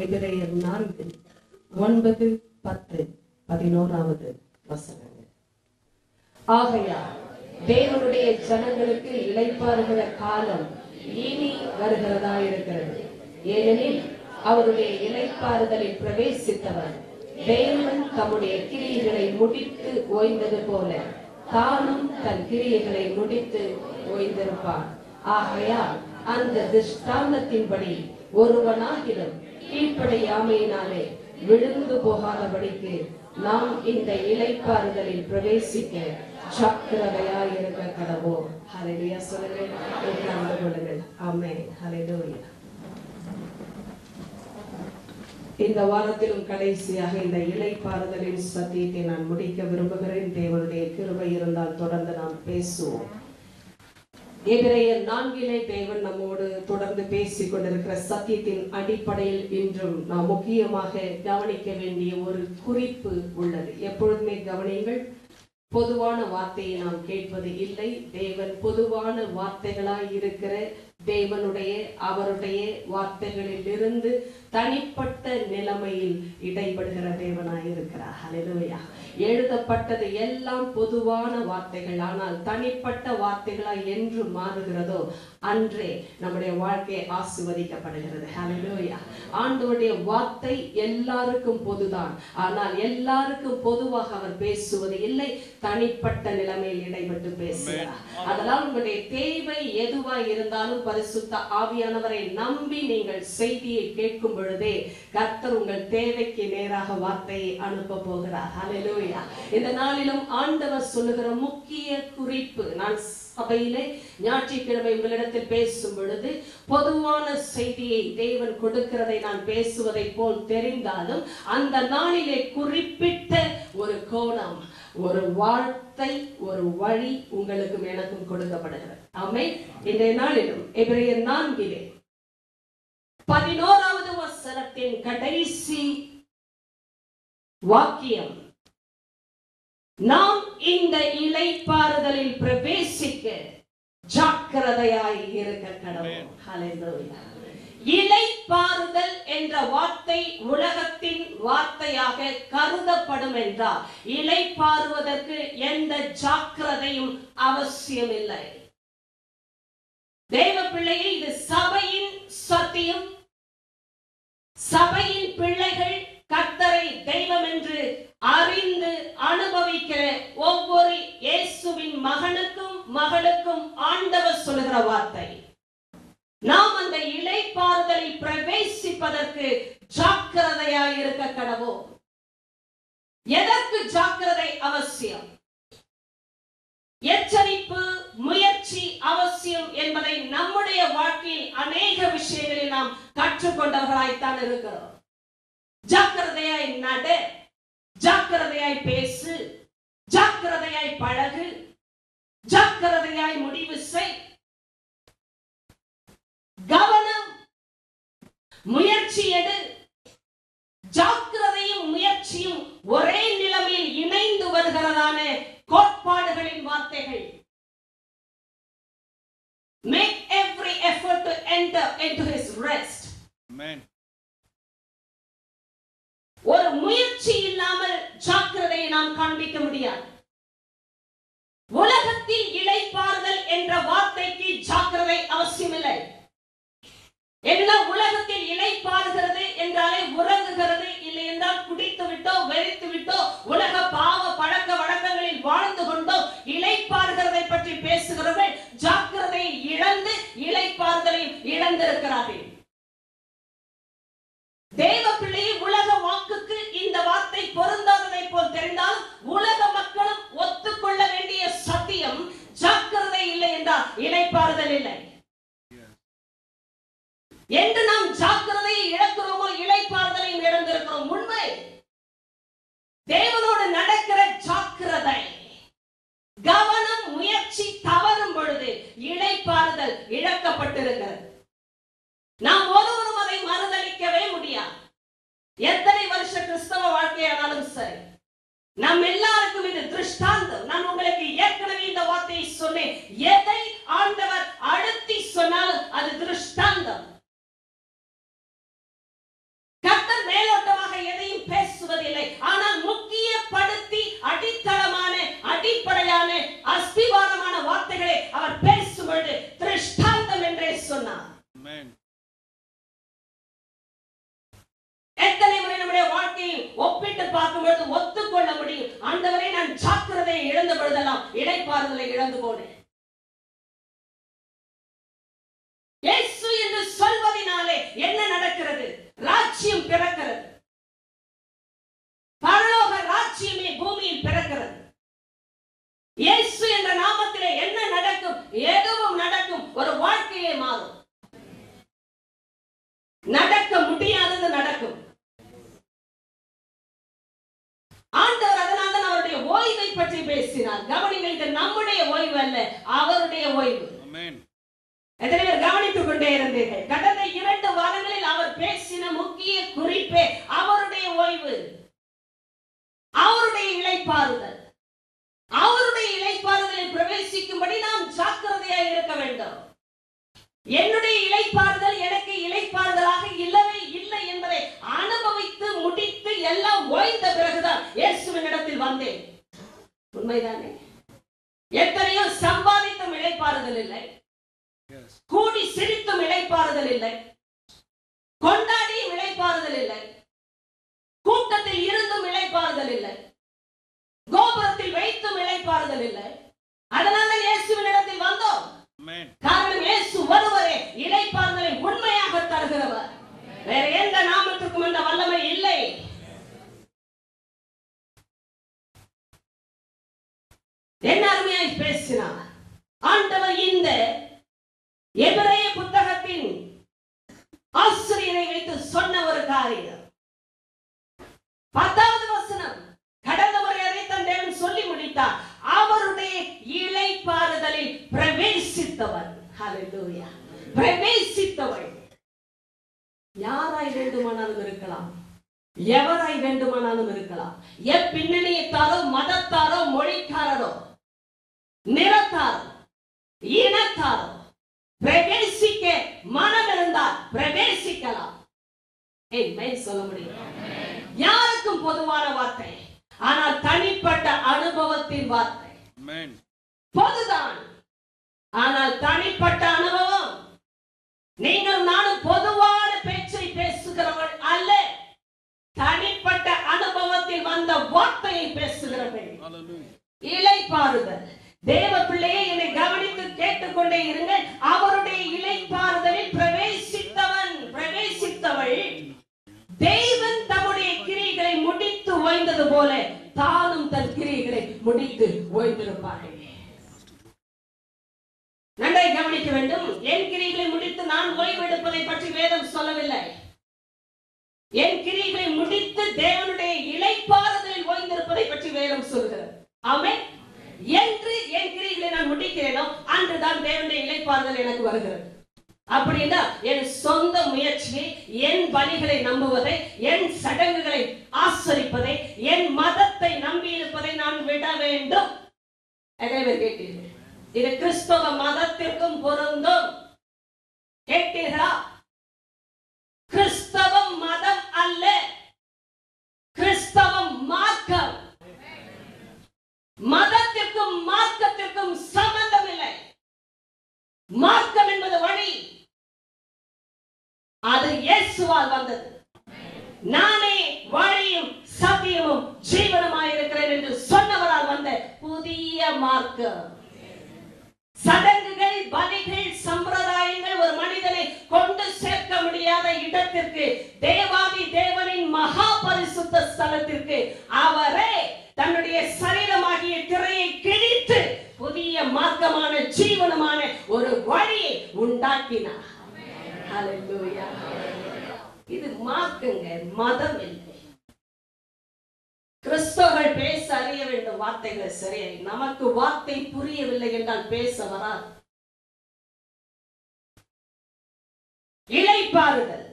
எபிரேயர் 4:9-10 வசனங்கள். ஆகையால் தேவனுடைய ஜனங்களுக்கு இளைப்பாறுகிற காலம் இனி வருகிறதா இருக்கிறது. ஏனெனில் அவருடைய இளைப்பாறுதலில் பிரவேசித்தவர் தேவன் தம்முடைய கிரியைகளை முடித்து ஓய்ந்தது போல தானும் தன் கிரியைகளை முடித்து ஓய்ந்திருப்பார். ஆகையால் அந்த திருஷ்டாந்தத்தின்படி ஒருவனாகிலும் கீழ்ப்படியாமையினாலே விழுந்து போகாதபடிக்கு நாம் இந்த இளைப்பாறுதலில் பிரவேசிக்க ஜாக்கிரதையாய் இருக்க கடவோம். ஹல்லேலூயா சொல்லுங்கள். உட்கார்ந்து கொள்ளுங்கள். ஆமென். ஹல்லேலூயா. இந்த வாரத்திலும் கடைசியாக இந்த இளைப்பாறுதலின் சத்தியத்தை நான் முடிக்க விரும்புகிறேன். தேவனுடைய கிருபை இருந்தால் தொடர்ந்து நாம் பேசுவோம். எபிரேயர் 4 தேவன் நம்மோடு தொடர்ந்து பேசிக் கொண்டிருக்கிற சத்தியத்தின் அடிப்படையில் இன்றும் நாம் முக்கியமாக கவனிக்க வேண்டிய ஒரு குறிப்பு உள்ளது. எப்பொழுதுமே கவனியுங்கள், பொதுவான வார்த்தையை நாம் கேட்பது இல்லை. தேவன் பொதுவான வார்த்தைகளாய் இருக்கிற தேவனுடைய அவருடைய வார்த்தைகளில் இருந்து தனிப்பட்ட நிலைமையில் இடைபடுகிற தேவனாய் இருக்கிறார். ஹல்லேலூயா. எழுதப்பட்டது எல்லாம் பொதுவான வார்த்தைகள், ஆனால் தனிப்பட்ட வார்த்தைகளாய் என்று மாறுகிறதோ அன்றே நம்முடைய வாழ்க்கை ஆசீர்வதிக்கப்படுகிறது. ஹல்லேலூயா. ஆண்டவருடைய வார்த்தை எல்லாருக்கும் பொதுதான், ஆனால் எல்லாருக்கும் பொதுவாக அவர் பேசுவது இல்லை, தனிப்பட்ட நிலைமையில் இடைப்பட்டு பேசுகிறார். அதனால் உங்களுடைய தேவை எதுவாய் இருந்தாலும் பரிசுத்த ஆவியானவரை நம்பி நீங்கள் செய்தியை கேட்கும் பொழுதே கர்த்தர் உங்கள் தேவைக்கு நேராக வார்த்தையை அனுப்ப போகிறார். ஹல்லேலூயா. இந்த நாளிலும் ஆண்டவர் சொல்லுகிற முக்கிய குறிப்பு, நான் சபையிலே ஞாயிற்றுக்கிழமை உங்களிடத்தில் பேசும் பொழுது பொதுவான செய்தியை தேவன் கொடுக்கிறதை நான் பேசுவதை போல் தெரிந்தாலும் அந்த நாளிலே குறிப்பிட்ட ஒரு கோணம், ஒரு வார்த்தை, ஒரு வழி உங்களுக்கும் எனக்கும் கொடுக்கப்படுகிறது. ஆமென். இன்றைய நாளிலும் எபிரேயர் 4:11 வசனத்தின் கடைசி வாக்கியம், நாம் இந்த இளைப்பாறுதலில் பிரவேசிக்க ஜாக்கிரதையாய் இருக்க கடவோம். ஹல்லேலூயா. இளைப்பாறுதல் என்ற வார்த்தை உலகத்தின் வார்த்தையாக கருதப்படும் என்றால் இளைப்பாறுவதற்கு எந்த ஜாக்கிரதையும் அவசியமில்லை. தேவ பிள்ளையை, இது சபையின் சத்தியம். சபையின் பிள்ளைகள் கர்த்தரை தெய்வம் என்று அறிந்து அனுபவிக்கிற ஒவ்வொரு இயேசுவின் மகனுக்கும் மகளுக்கும் ஆண்டவர் சொல்லுகிற வார்த்தை, நாம் அந்த இளைப்பாறுதலில் பிரவேசிப்பதற்கு ஜாக்கிரதையாய் இருக்க கடவோம். எதற்கு ஜாக்கிரதை அவசியம்? எச்சரிப்பு, முயற்சி அவசியம் என்பதை நம்முடைய வாழ்க்கையில் அநேக விஷயங்களில் நாம் கற்றுக்கொண்டவர்களாய்த்தான் இருக்கிறோம். ஜாக்கிரதையாய் நட, ஜாக்கிரதையாய் பேசு, ஜாக்கிரதையாய் பழகு, ஜாக்கிரதையாய் முடிவு செய். கவனம், முயற்சி எடு. ஜாக்கிரதையும் முயற்சியும் ஒரே நிலைமையில் இணைந்து வருகிறதான கோட்பாடுகளின் வார்த்தைகள். Make every effort to enter into his rest. Amen. ஒரு முயற்சி இல்லாமல் ஜாக்கிரதையை நாம் காண்பிக்க முடியாது. உலகத்தில் இளைப்பாறுதல் என்ற வார்த்தைக்கு ஜாக்கிரதை அவசியமில்லை. எல்லாம் உலகத்தில் இளைப்பாறுகிறது என்றாலே உறங்குகிறது, இல்லை என்றால் குடித்து விட்டோ வெறித்து விட்டோ உலக பாவ பழக்க வழக்கங்களில் வாழ்ந்து கொண்டோ இளைப்பாறுகிறதை பற்றி பேசுகிறவர்கள் ஜாக்கிரதையை இழந்து இளைப்பாறுதலை இழந்திருக்கிறார்கள். தேவ பிள்ளையை, உலக வாக்குக்கு இந்த வார்த்தை பொருந்தாததை போல் தெரிந்தால் உலக மக்களும் ஒத்துக்கொள்ள வேண்டிய சத்தியம், ஜாக்கிரதை இல்லை என்றால் இளைப்பாறுதல் இல்லை. என்று நாம் ஜாக்கிரதையை இழக்கிறோமோ இளைப்பாறுதலையும் இழந்திருக்கிறோம். உண்மை. தேவனோடு நடக்கிற ஜாக்கிரதை, கவனம், முயற்சி தவறும் பொழுது இளைப்பாறுதல் இழக்கப்பட்டிருக்கிறது. நாம் ஒருவரும் அதை மறுதளிக்கவே முடியாது. எத்தனை வருஷ கிறிஸ்தவ வாழ்க்கையானாலும் சரி, நம் எல்லாருக்கும் இது திருஷ்டாந்தம். நான் உங்களுக்கு ஏற்கனவே இந்த வார்த்தையை சொன்னேன். எதை ஆண்டவர் அழுத்தி சொன்னாலும் அது திருஷ்டாந்தம். இளைப்பாறுதலை இழந்து போனேன். இயேசு என்று சொல்வதனாலே என்ன நடக்கிறது? ராஜ்யம் பிறக்கிறது. பரலோக ராஜ்யமே பூமியில் பிறக்கிறது. இயேசு என்ற நாமத்திலே என்ன நடக்கும்? எதுவும் நடக்கும். ஒரு வாழ்க்கையே மாறும். நடக்க முடியாதது நடக்கும். ஆண்டவர் அதனால்தான் அவருடைய ஓய்வை பற்றி பேசினார். கவனிங்கள், இது நம்முடைய ஓய்வு அல்ல, அவருடைய ஓய்வு. எத்தனை பேர் கவனித்துக் கொண்டே இருந்தீர்கள்? கடந்த 2 வாரங்களில் அவர் பேசின முக்கிய குறிப்பே அவருடைய ஓய்வு, அவருடைய இளைப்பாறுதல். அவருடைய இளைப்பாறுதலில் பிரவேசிக்கும்படி நாம் ஜாக்கிரதையாக இருக்க வேண்டும். என்னுடைய இளைப்பாறுதல் எனக்கு இளைப்பாறுதலாக இல்லவே இல்லை என்பதை அனுபவித்து முடித்து எல்லாம் ஓய்ந்த பிறகுதான் இயேசுவின் இடத்தில் வந்தேன். உண்மைதானே? எத்தனையோ சம்பாதித்தும் இளைப்பாறுதல் இல்லை, கூடி சிரித்தும் இளைப்பாறுதல் இல்லை, கொண்டாடியும் இளைப்பாறுதல் இல்லை, கூட்டத்தில் இருந்தும் இளைப்பாறுதல் இல்லை, கோபுரத்தில் வைத்தும் இளைப்பாறுதல் இல்லை. அதனால இயேசுவின் இடத்தில் வந்தோம். காரணம், இயேசு ஒருவரே இளைப்பாறுதலை உண்மையாக தருகிறவர். வேற எந்த நாமத்துக்கும் அந்த வல்லமை இல்லை. என்ன அருமையாய் பேசினார் ஆண்டவர். இந்த எபிரேய புத்தகத்தின் ஆசிரியரை வைத்து சொன்ன ஒரு காரியம், 10வது வசனம். கடந்த முறை அதைத்தான் தேவன் சொல்லி முடித்தார். அவருடைய இளைப்பாறுதலில் பிரவேசித்தவர். ஹல்லேலூயா. பிரவேசித்தவர் யாராய் வேண்டுமானாலும் இருக்கலாம், எவராய் வேண்டுமானாலும் இருக்கலாம். எப்பின்னணியத்தாரோ, மதத்தாரோ, மொழிக்காரரோ, நிறத்தாரோ, இனத்தாரோ, பிரவேசிக்க மனம் இருந்தால் பிரவேசிக்கலாம். சொல்ல முடியும். யாருக்கும் பொதுவான வார்த்தை, ஆனால் தனிப்பட்ட அனுபவத்தின் வார்த்தை பொதுதான். ஆனால் தனிப்பட்ட அனுபவம், நீங்கள் நானும் பொதுவான பேச்சை பேசுகிறவர்கள் அல்ல, தனிப்பட்ட அனுபவத்தில் வந்த வார்த்தையை பேசுகிறவர்கள். இளைப்பாறுதல். தேவ பிள்ளையை என்னை கவனித்து கேட்டுக்கொண்டே இருங்கள். அவருடைய இளைப்பாறுதலில் பிரவேசித்தவள் தேவன் தம்முடைய கிரியைகளை முடித்து ஓய்ந்தது போல தானும் தன் கிரியைகளை முடித்து ஓய்ந்திருப்பார்கள். நன்றாய் கவனிக்க வேண்டும். என் கிரியைகளை முடித்து நான் ஓய்வெடுப்பதை பற்றி வேதம் சொல்லவில்லை. என் கிரியைகளை முடித்து தேவனுடைய இளைப்பாறுதலில் ஓய்ந்திருப்பதை பற்றி வேதம் சொல்கிறது. ஆமென். என்று என் கிரியைகளை நான் முடிக்கிறேனோ அன்றுதான் தேவனுடைய இளைப்பாறுதல் எனக்கு வருகிறது. அப்படின்னா என் சொந்த முயற்சியை, என் பலிகளை நம்புவதை, என் சடங்குகளை ஆசரிப்பதை, என் மதத்தை நம்பி இருப்பதை நான் விட வேண்டும். கேட்டீர்கள்? இது கிறிஸ்தவ மதத்திற்கும் பொருந்தும். கேட்டீர்களா? கிறிஸ்தவம் மதம் அல்ல, கிறிஸ்தவம் மார்க்கம். மதத்திற்கும் மார்க்கத்திற்கும் சம்பந்தம் இல்லை. மார்க்கம் என்பது வழி, அது இயேசுவால் வந்தது. நானே வழியும் சத்தியமும் ஜீவனுமாயிருக்கிறேன் என்று சொன்னவரால் வந்த புதிய மார்க்கம். சடங்குகள், பலிகள், சம்பிரதாயங்கள் ஒரு மனிதனை கொண்டு சேர்க்க முடியாத இடத்திற்கு, தேவாதி தேவனின் மகா பரிசுத்த ஸ்தலத்திற்கு அவரே தன்னுடைய சரீரமாகிய திரையை கிழித்து புதிய மார்க்கமான ஜீவனமான ஒரு வழியை உண்டாக்கினார். ஹல்லேலூயா. இது மார்க்கங்க, மதம் இல்லை. கிறிஸ்தவர்கள் பேச அறிய வேண்டும் வார்த்தைகள் சரியாய். நமக்கு வார்த்தை புரியவில்லை என்றால் பேச வராது. இளைப்பாறுதல்,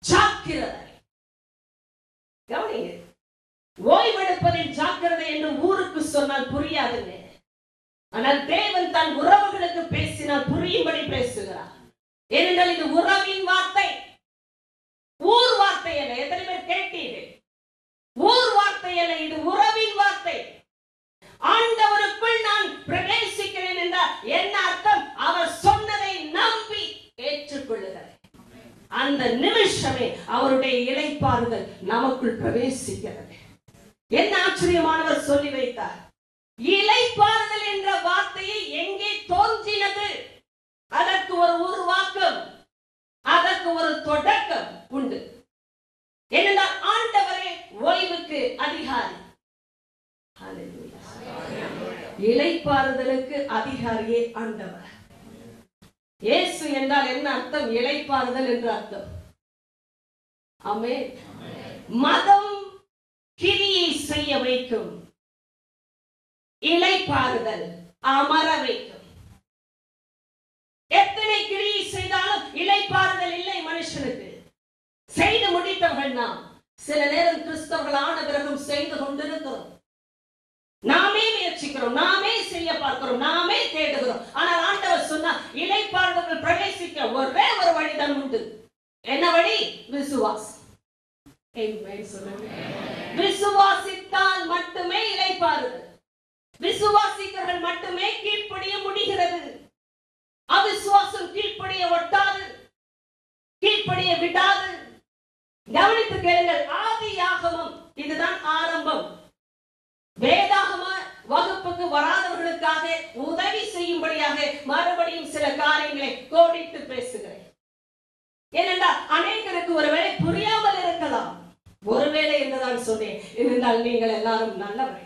ஜாக்கிரதை. கவனிங்க, ஓய்வெடுப்பதில் ஜாக்கிரதை என்று ஊருக்கு சொன்னால் புரியாதுங்க. ஆனால் தேவன் தன் உறவுகளுக்கு பேசினால் புரியும்படி பேசுகிறார். ஏனென்றால் இது உறவின் வார்த்தை, ஊர் வார்த்தை அல்ல. எத்தனை பேர் கேட்டீர்கள்? ஊர் வார்த்தை அல்ல, இது உறவின் வார்த்தை. ஆண்டவருக்குள் நான் பிரவேசிக்கிறேன் என்றால் என்ன அர்த்தம்? அவர் சொன்னதை நம்பி ஏற்றுக்கொள்ளுகிறேன். அந்த நிமிஷமே அவருடைய இளைப்பாறுதல் நமக்குள் பிரவேசிக்கிறது. என்ன ஆச்சரியமானவர் சொல்லி வைத்தார். இளைப்பாறுதல் என்ற வார்த்தையை எங்கே தோன்றினது? அதற்கு ஒரு உருவாக்கம், அதற்கு ஒரு தொடக்கம் உண்டு. ஏனென்றால் ஆண்டவரே ஓய்வுக்கு அதிகாரி. இளைப்பாறுதலுக்கு அதிகாரியே ஆண்டவர். இயேசு என்றால் என்ன அர்த்தம்? இளைப்பாறுதல் என்று அர்த்தம். ஆமென். மதம் கிரியை செய்ய வைக்கும், இளைப்பாறுதல் அமர வைக்கும். எத்தனை கிரியை செய்தாலும் இளைப்பாறுதல் இல்லை மனுஷனுக்கு. செய்து முடித்தவர்கள் நாம். சில நேரம் கிறிஸ்தவர்கள் ஆன பிறகும் செய்து கொண்டிருக்கிறோம். நாமே முயற்சிக்கிறோம், நாமே செய்ய பார்க்கிறோம், நாமே தேடுகிறோம். ஆனால் ஆண்டவர் சொன்னார், இளைப்பாறுதல் பிரவேசிக்க ஒரே ஒரு வழிதான் உண்டு. என்ன வழி? விசுவாசம். விசுவாசித்தால் மட்டுமே இளைப்பாறுதல். விசுவாசிக்கிறவர்கள் மட்டுமே கீழ்ப்படிய முடிகிறது. அவிசுவாசம் கீழ்ப்படிய ஒட்டாது, கீழ்ப்படிய விடாது. கவனித்து கேளுங்கள். ஆதியாகமம் இதுதான் ஆரம்பம். வேதாகம வகுப்புக்கு வராதவர்களுக்காக உதவி செய்யும்படியாக மறுபடியும் சில காரியங்களை கோடிட்டு பேசுகிறேன். ஏனென்றால் அநேகருக்கு ஒருவேளை புரியாமல் இருக்கலாம். ஒருவேளை என்றுதான் சொன்னேன். இருந்தால் நீங்கள் எல்லாரும் நல்லவர்கள்.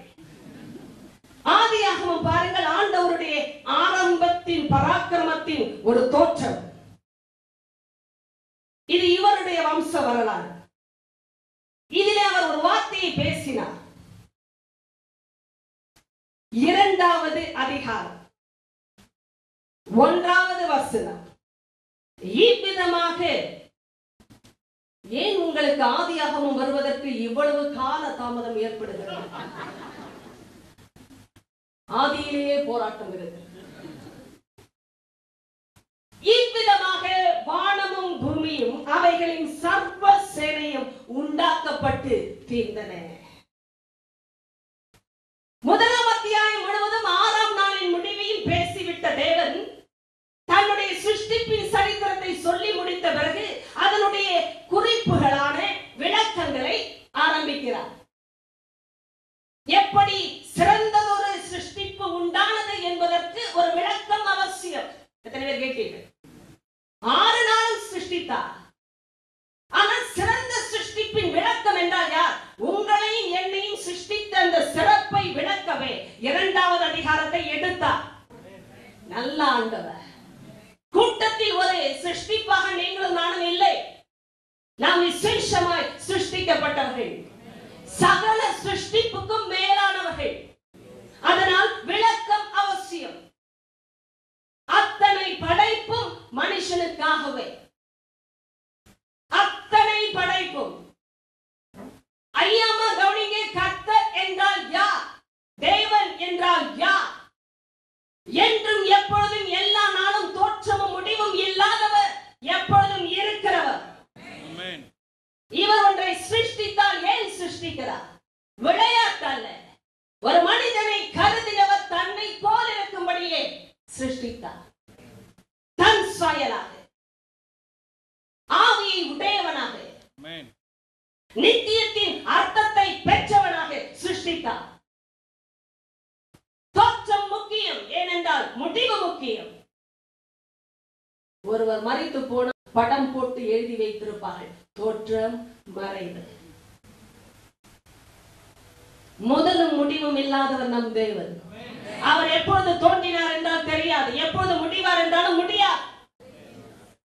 ஆதியாகமம் பாருங்கள், ஆண்டவருடைய ஆரம்பத்தின் பராக்கிரமத்தின் ஒரு தோற்றம். இது இவருடைய வம்ச வரலாறு. இதிலே அவர் ஒரு வார்த்தையை பேசினார். 2வது அதிகாரம் 1வது வசனம். இவ்விதமாக, ஏன் உங்களுக்கு ஆதியாகமம் வருவதற்கு இவ்வளவு கால தாமதம் ஏற்படுகிறது? ஆதியிலேயே போராட்டம் இருக்கிறது. இவ்விதமாக வானமும் பூமியும் அவைகளின் சர்வ சேனையும் உண்டாக்கப்பட்டு தீர்ந்தன. முதலாம் அத்தியாயம் முழுவதும் 6ஆம் நாளின் முடிவையும் பேசிவிட்ட தேவன் தன்னுடைய சிருஷ்டிப்பின் சரித்திரத்தை சொல்லி முடித்த பிறகு அதனுடைய குறிப்புகளான விளக்கங்களை ஆரம்பிக்கிறார். எப்படி சிறந்ததொரு சிருஷ்டிப்பு உண்டானது என்பதற்கு ஒரு விளக்கம் அவசியம். எத்தனை பேர் கேட்டீர்கள்? 6 நாளும் சிருஷ்டித்தார். ஆனால் சிறந்த சிருஷ்டிப்பின் விளக்கம் என்றால் யார்? உங்களையும் என்னையும் சிருஷ்டித்த அந்த சிறப்பை விளக்கவே 2வது அதிகாரத்தை எடுத்தார். நல்ல ஆண்டவர். கூட்டத்தில் ஒரு சிருஷ்டிப்பாக நீங்களும் நானும் இல்லை. நாம் விசேஷமாய் சிருஷ்டிக்கப்பட்டவர்கள், சகல சிருஷ்டிப்புக்கும் மேலானவர்கள். அதனால் விளக்கம் அவசியம். அத்தனை படைப்பும் மனுஷனுக்காகவே. அத்தனை படைப்பும். ஐயாமா கவனிங்க. கர்த்தர் என்றால் யார்? தேவன் என்றால் யார்? என்றும் எப்பொழுதும் எல்லா நாளும் தோற்றமும் முடிவும் இல்லாதவர், எப்பொழுதும் இருக்கிறவர். இவர் ஒன்றை சிருஷ்டித்தால் ஏன் சிருஷ்டிக்கிறார்? விளையாட்டல்ல. ஒரு மனிதனை கருதினவர் தன்னை போல் இருக்கும்படியே சிருஷ்டித்தார். தன் சாயலாக, ஆவியை உடையவனாக, நித்தியத்தின் அர்த்தத்தை பெற்றவனாக சிருஷ்டித்தார். தோற்றம் முக்கியம், ஏனென்றால் முடிவு முக்கியம். ஒருவர் மறைத்து போன படம் போட்டு எழுதி வைத்திருப்பார்கள், தோற்றம் மறைவு. முதலும் முடிவும் இல்லாதவர் நம் தேவன். அவர் எப்பொழுது தோன்றினார் என்றால் தெரியாது, எப்பொழுது முடிவார் என்றாலும் முடியாது.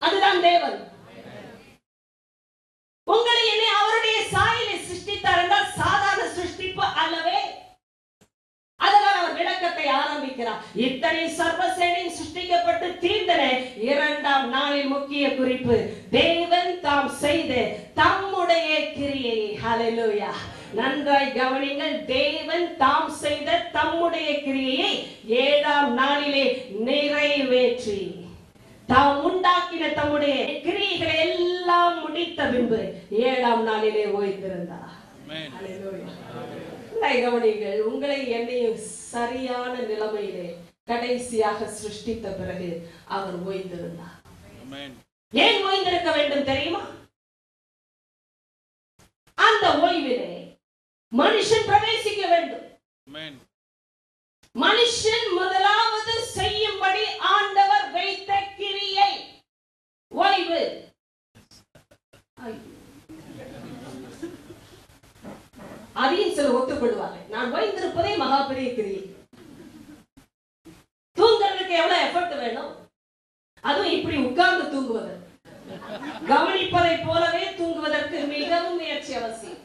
அதுதான் தேவன். உங்களை என்னை அவருடைய சாயலை சிருஷ்டித்தார் என்றால் சாதாரண சிருஷ்டிப்பு அல்லவே. அதனால் அவர் விளக்கத்தை ஆரம்பிக்கிறார். இத்தனை சர்வசேனையும் சிருஷ்டிக்கப்பட்டு தீர்ந்தன. 2ஆம் நாளில் முக்கிய குறிப்பு, தேவன் தாம் செய்த தம்முடைய கிரியை. ஹல்லேலூயா. நன்றாய் கவனிங்கள். தேவன் தாம் செய்த தம்முடைய கிரியையை 7ஆம் நாளிலே நிறைவேற்றி தாம் உண்டாக்கின தம்முடைய கிரியைகளை எல்லாம் முடித்த பின்பு 7ஆம் நாளிலே ஓய்ந்திருந்தார். கவனிங்கள். உங்களை என்னையும் சரியான நிலைமையிலே கடைசியாக சிருஷ்டித்த பிறகு அவர் ஓய்ந்திருந்தார். ஏன் ஓய்ந்திருக்க வேண்டும் தெரியுமா? அந்த ஓய்விலே மனுஷன் பிரவேசிக்க வேண்டும். மனுஷன் முதலாவது செய்யும்படி ஆண்டவர் வைத்த கிரியை ஓய்வு. அதையும் சில ஒத்துக்கொள்வாங்க. நான் ஓய்ந்திருப்பதே மகா பெரிய கிரியை. தூங்குறதுக்கு எவ்வளவு எஃபர்ட் வேணும்? அதுவும் இப்படி உட்கார்ந்து தூங்குவது, கவனிப்பதை போலவே தூங்குவதற்கு மிகவும் முயற்சி அவசியம்.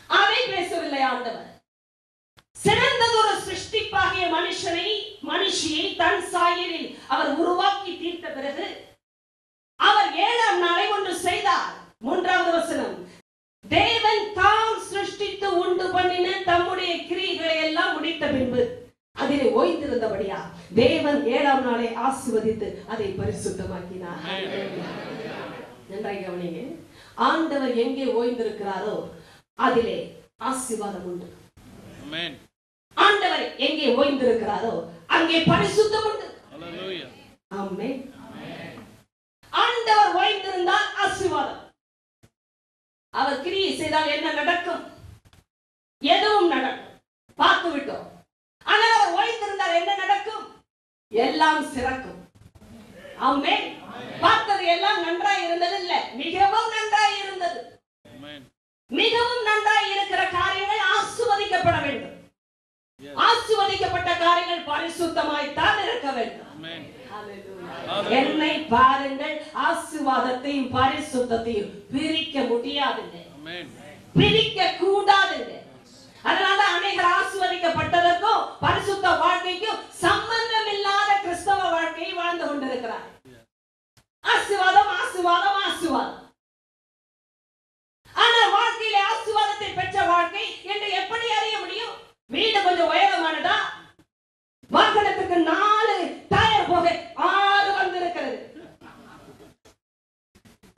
அதை பேசவில்லை ஆண்டவர். சிறந்ததொரு சிருஷ்டிப்பாகிய மனுஷியை தன் சாயலில் அவர் உருவாக்கி தீர்த்த பிறகு அவர் 7ஆம் நாளை ஒன்று செய்தார். 3வது வசனம், தேவன் தாம் சிருஷ்டித்து உண்டு பண்ணின தம்முடைய கிரியைகளை எல்லாம் முடித்த பின்பு அதிலே ஓய்ந்திருந்தபடியா தேவன் 7ஆம் நாளை ஆசீர்வதித்து அதை பரிசுத்தமாக்கினார். நன்றாக கவனிங்க. ஆண்டவர் எங்கே ஓய்ந்திருக்கிறாரோ அதிலே ஆசீர்வாதம் உண்டு. ஆண்டவர் எங்கே ஓய்ந்திருக்கிறாரோ அங்கே பரிசுத்தம் உண்டு. ஆமென். ஆண்டவர் ஓய்ந்திருந்தால் ஆசீர்வாதம். அவர் கிரியை செய்தால் என்ன நடக்கும்? எதுவும் நடக்கும். பார்த்து விட்டோம். ஆனால் அவர் ஓய்ந்திருந்தால் என்ன நடக்கும்? எல்லாம் சிறக்கும். ஆமென். பார்த்தது எல்லாம் நன்றாய் இருந்தது இல்ல, மிகவும் நன்றாய் இருந்தது. மிகவும் நன்றாய் இருக்கிற காரியங்கள் ஆசீர்வதிக்கப்பட வேண்டும். ஆசீர்வதிக்கப்பட்ட காரியங்கள் பரிசுத்தமாய்த்தான் இருக்க வேண்டும். என்னை பாருங்கள், ஆசீர்வாதத்தையும் பரிசுத்தத்தையும் பிரிக்க முடியாதுங்க, பிரிக்க கூடாதுங்க. அதனால அநேகர் ஆசீர்வதிக்கப்பட்டதற்கும் பரிசுத்த வாழ்க்கைக்கும் சம்பந்தம் இல்லாத கிறிஸ்தவ வாழ்க்கையை வாழ்ந்து கொண்டிருக்கிறார். ஆசீர்வாதம் ஆசீர்வாதம் ஆசீர்வாதம். ஆனால் வாழ்க்கையில ஆசீர்வாதத்தை பெற்ற வாழ்க்கை என்று எப்படி அறிய முடியும்? வீடு கொஞ்சம் உயரமானதா? வாகனத்துக்கு 4 டயர் போக 6 வந்திருக்கிறது.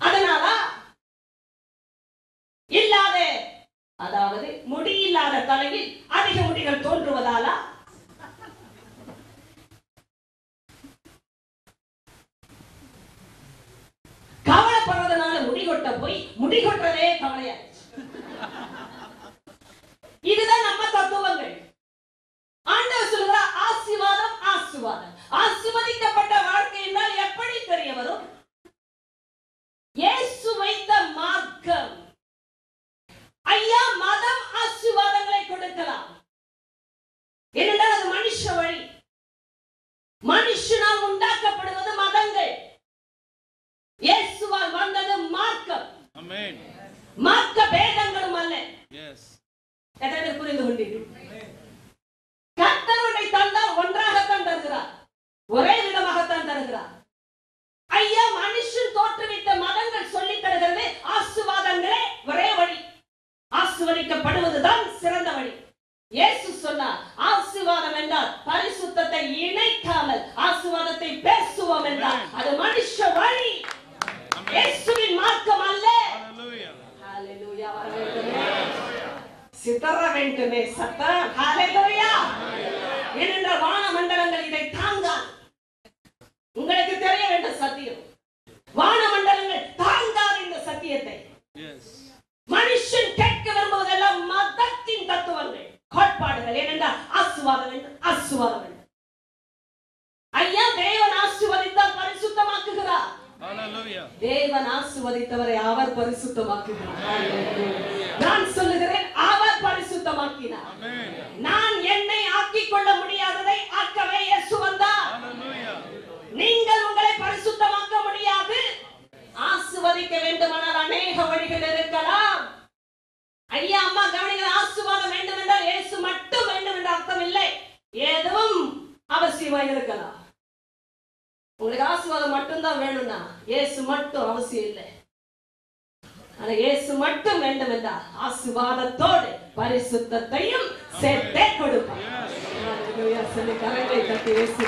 அதனால இல்லாத, அதாவது முடியில்லாத தலையில் அதிக முடிகள் தோன்றுவதாலா? கவலைப்படுறதுனால முடிகொட்ட போய் முடிகொட்டதே கவலையாச்சு. இதுதான் நம்ம தத்துவங்கள். ஆண்டவர் சொல்கிறார் ஆசீர்வாதம் ஆசீர்வாதம். ஆசீர்வதிக்கப்பட்ட வாழ்க்கை என்றால் எப்படி தெரிய வரும்? இயேசு வைத்த மார்க்கம். ஐயா, மதம் ஆசீர்வாதங்களை கொடுக்கலாம். ஏனென்றால் அது மனுஷ வழி. மனுஷனால் உண்டாக்கப்படுவது மதங்கள். இயேசுவால் வந்தது மார்க்கம். ஆமென். மார்க்க பேதங்களும் அல்ல. எஸ். எதை புரிந்து கொண்டீர்கள்? கர்த்தருடைய தந்தால் ஒன்றாகத்தான் தருகிறார், ஒரே விதமாகத்தான் தருகிறார். ஐயா, மனுஷன் தோற்றுவித்த மதங்கள் சொல்லி தருகிறது ஆசீர்வாதங்களே ஒரே வழி, ஆசீர்வதிக்கப்படுவதுதான் சிறந்த வழி. இயேசு சொன்னார், ஆசீர்வாதம் என்றால் பரிசுத்தத்தை இணைக்காமல் ஆசீர்வாதத்தை பேசுவோம் என்றால் அது மனுஷ வழி, இயேசுவின் மார்க்கம் அல்ல. ஹalleluya. சிதற வேண்டுமே சத்தம். ஹalleluya. ஏனென்றால் வான மண்டலங்கள் இதை தாங்காது. உங்களுக்கு தெரிய வேண்டும் சத்தியம். வான மண்டலங்கள் தாங்காது இந்த சத்தியத்தை. மனுஷன் கேட்க விரும்புவதெல்லாம் மதத்தின் தத்துவங்கள், கோட்பாடுகள். ஏனென்றால் ஆசீர்வாதம் வேண்டும், ஆசீர்வாதம் வேண்டும். ஐயா, தேவன் ஆசீர்வதித்தால் பரிசுத்தமாக்குகிறார். தேவன் ஆசீர்வதித்தவரை அவர் பரிசுத்தமாக்குகிறார். நான் சொல்லுகிறேன், அவர் பரிசுத்தமாக்கினார். நான் என்னை ஆக்கிக் கொள்ள முடியாததை ஆக்கவே இயேசு வந்தார். நீங்கள் உங்களை பரிசுத்தமாக்க முடியாது. ஆசீர்வதிக்க வேண்டுமானால் அநேக வழிகள் இருக்கலாம். ஐயா, அம்மா கவனிங்க. ஆசீர்வாதம் வேண்டும் என்றால் இயேசு மட்டும் வேண்டும் என்ற அர்த்தம் இல்லை. எதுவும் அவசியமாக இருக்கலாம். உங்களுக்கு ஆசீர்வாதம் மட்டும்தான் வேணும்னா இயேசு மட்டும் அவசியம் இல்லை. ஆனா இயேசு மட்டும் வேண்டும் என்றால் ஆசீர்வாதத்தோடு பரிசுத்தத்தையும் சேர்த்தே கொடுப்பார். சொல்லி கரங்களை தட்டி இயேசு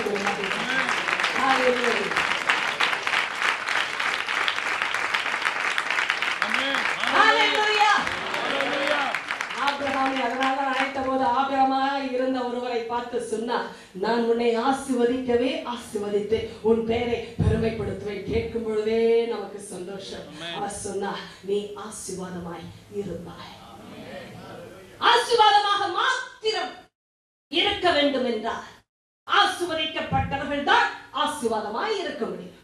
இருந்த ஒருவரை பார்த்து சொன்னார், நான் உன்னை ஆசீர்வதிக்கவே ஆசீர்வதித்து உன் பெயரை பெருமைப்படுத்துவேன். கேட்கும் பொழுதே நமக்கு சந்தோஷம். அவர் சொன்னார், நீ ஆசீர்வாதமாய் இருப்பாய். ஆசீர்வாதமாக மாத்திரம் இருக்க வேண்டும் என்றார். ஆசீர்வதிக்கப்பட்டவர்கள் தான் ஆசீர்வாதமாய் இருக்க முடியும்.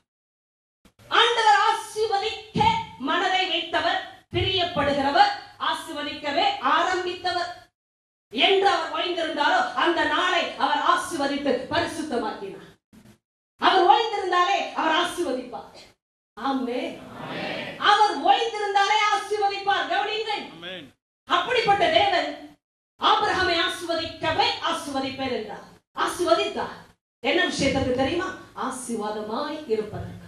ஆண்டவர் ஆசீர்வதிக்க மனதை வைத்தவர், பிரியப்படுகிறவர், ஆசீர்வதிக்கவே ஆரம்பித்தவர். என்று அவர் ஓய்ந்திருந்தாரோ அந்த நாளை அவர் ஆசீர்வதித்து பரிசுத்தமாக்கினார். அவர் ஓய்ந்திருந்தாலே அவர் ஆசீர்வதிப்பார். ஆமென். அவர் ஓய்ந்திருந்தாலே ஆசீர்வதிப்பார். கவனியுங்கள். அப்படிப்பட்ட தேவன் ஆபிரகாமை ஆசீர்வதிக்கவே ஆசீர்வதிப்பேன் என்றார். ஆசீர்வதித்தார். என்ன விஷயத்துக்கு தெரியுமா? ஆசீர்வாதமாய் இருப்பதற்கு.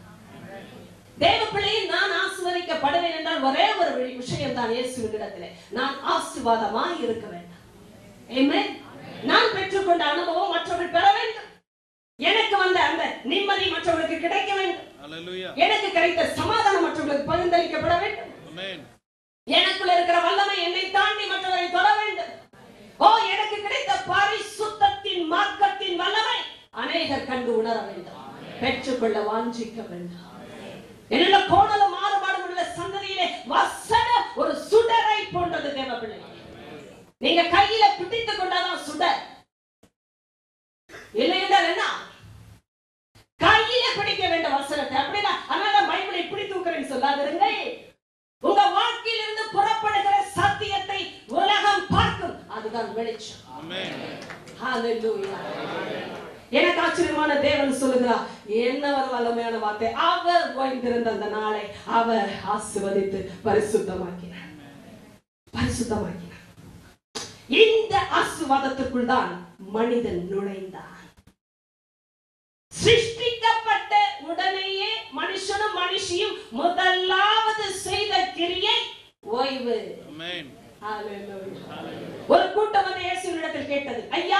தேவ பிள்ளையை நான் ஆசீர்வதிக்கப்படுவேன் என்றால் ஒரே ஒரு விஷயம் தான் இயேசுவினிடத்திலே, நான் ஆசீர்வாதமாய் இருக்க வேண்டும். ஆமென். நான் பெற்றுக்கொண்ட அனுபவம் மற்றவர்கள் பெற வேண்டும். எனக்கு வந்த அந்த நிம்மதி மற்றவர்களுக்கு கிடைக்க வேண்டும். ஹல்லேலூயா. எனக்கு கிடைத்த சமாதானம் மற்றவர்களுக்கு பகிர்ந்தளிக்கப்பட வேண்டும். ஆமென். எனக்குள்ள இருக்கிற வல்லமை என்னை தாண்டி மற்றவரை தொட வேண்டும். ஓ, எனக்கு கிடைத்த பரிசுத்தத்தின் மார்க்கத்தின் வல்லமை அநேகர் கண்டு உணர வேண்டும், பெற்றுக்கொள்ள வாஞ்சிக்க வேண்டும். என்னென்ன கோணலும் மாறுபாடும் உள்ள சந்ததியிலே வசனம் ஒரு சுடரை போன்றது. தேவ பிள்ளைகளே, நீங்க கையில பிடித்துக் கொண்டாதான் சுடர். இல்லை என்றால் என்ன? கையில பிடிக்க வேண்டிய வசனத்தை. அப்படின்னா அதனால பைபிளை இப்படி தூக்குறேன்னு சொல்லாதிருங்க. உங்க வாழ்க்கையில் இருந்து புறப்படுகிற சத்தியத்தை உலகம் பார்க்கும். அதுதான் வெளிச்சம். ஆமென். ஹல்லேலூயா. எனக்கு ஆச்சரியமான தேவன் சொல்லுகிறார், என்ன ஒரு வல்லமையான வார்த்தை. அவர் ஓய்ந்திருந்த அந்த நாளை அவர் ஆசீர்வதித்து பரிசுத்தமாக்கினார். பரிசுத்தமாக்கினார். இந்த ஆசீர்வாதத்திற்குள் தான் மனிதன் நுழைந்தான். சிருஷ்டிக்கப்பட்ட உடனேயே மனுஷனும் மனுஷியும் முதலாவது செய்த கிரியை ஓய்வு. ஆமென். ஹல்லேலூயா. ஒரு கூட்டம் வந்து இயேசுவினிடத்தில் கேட்டது, ஐயா,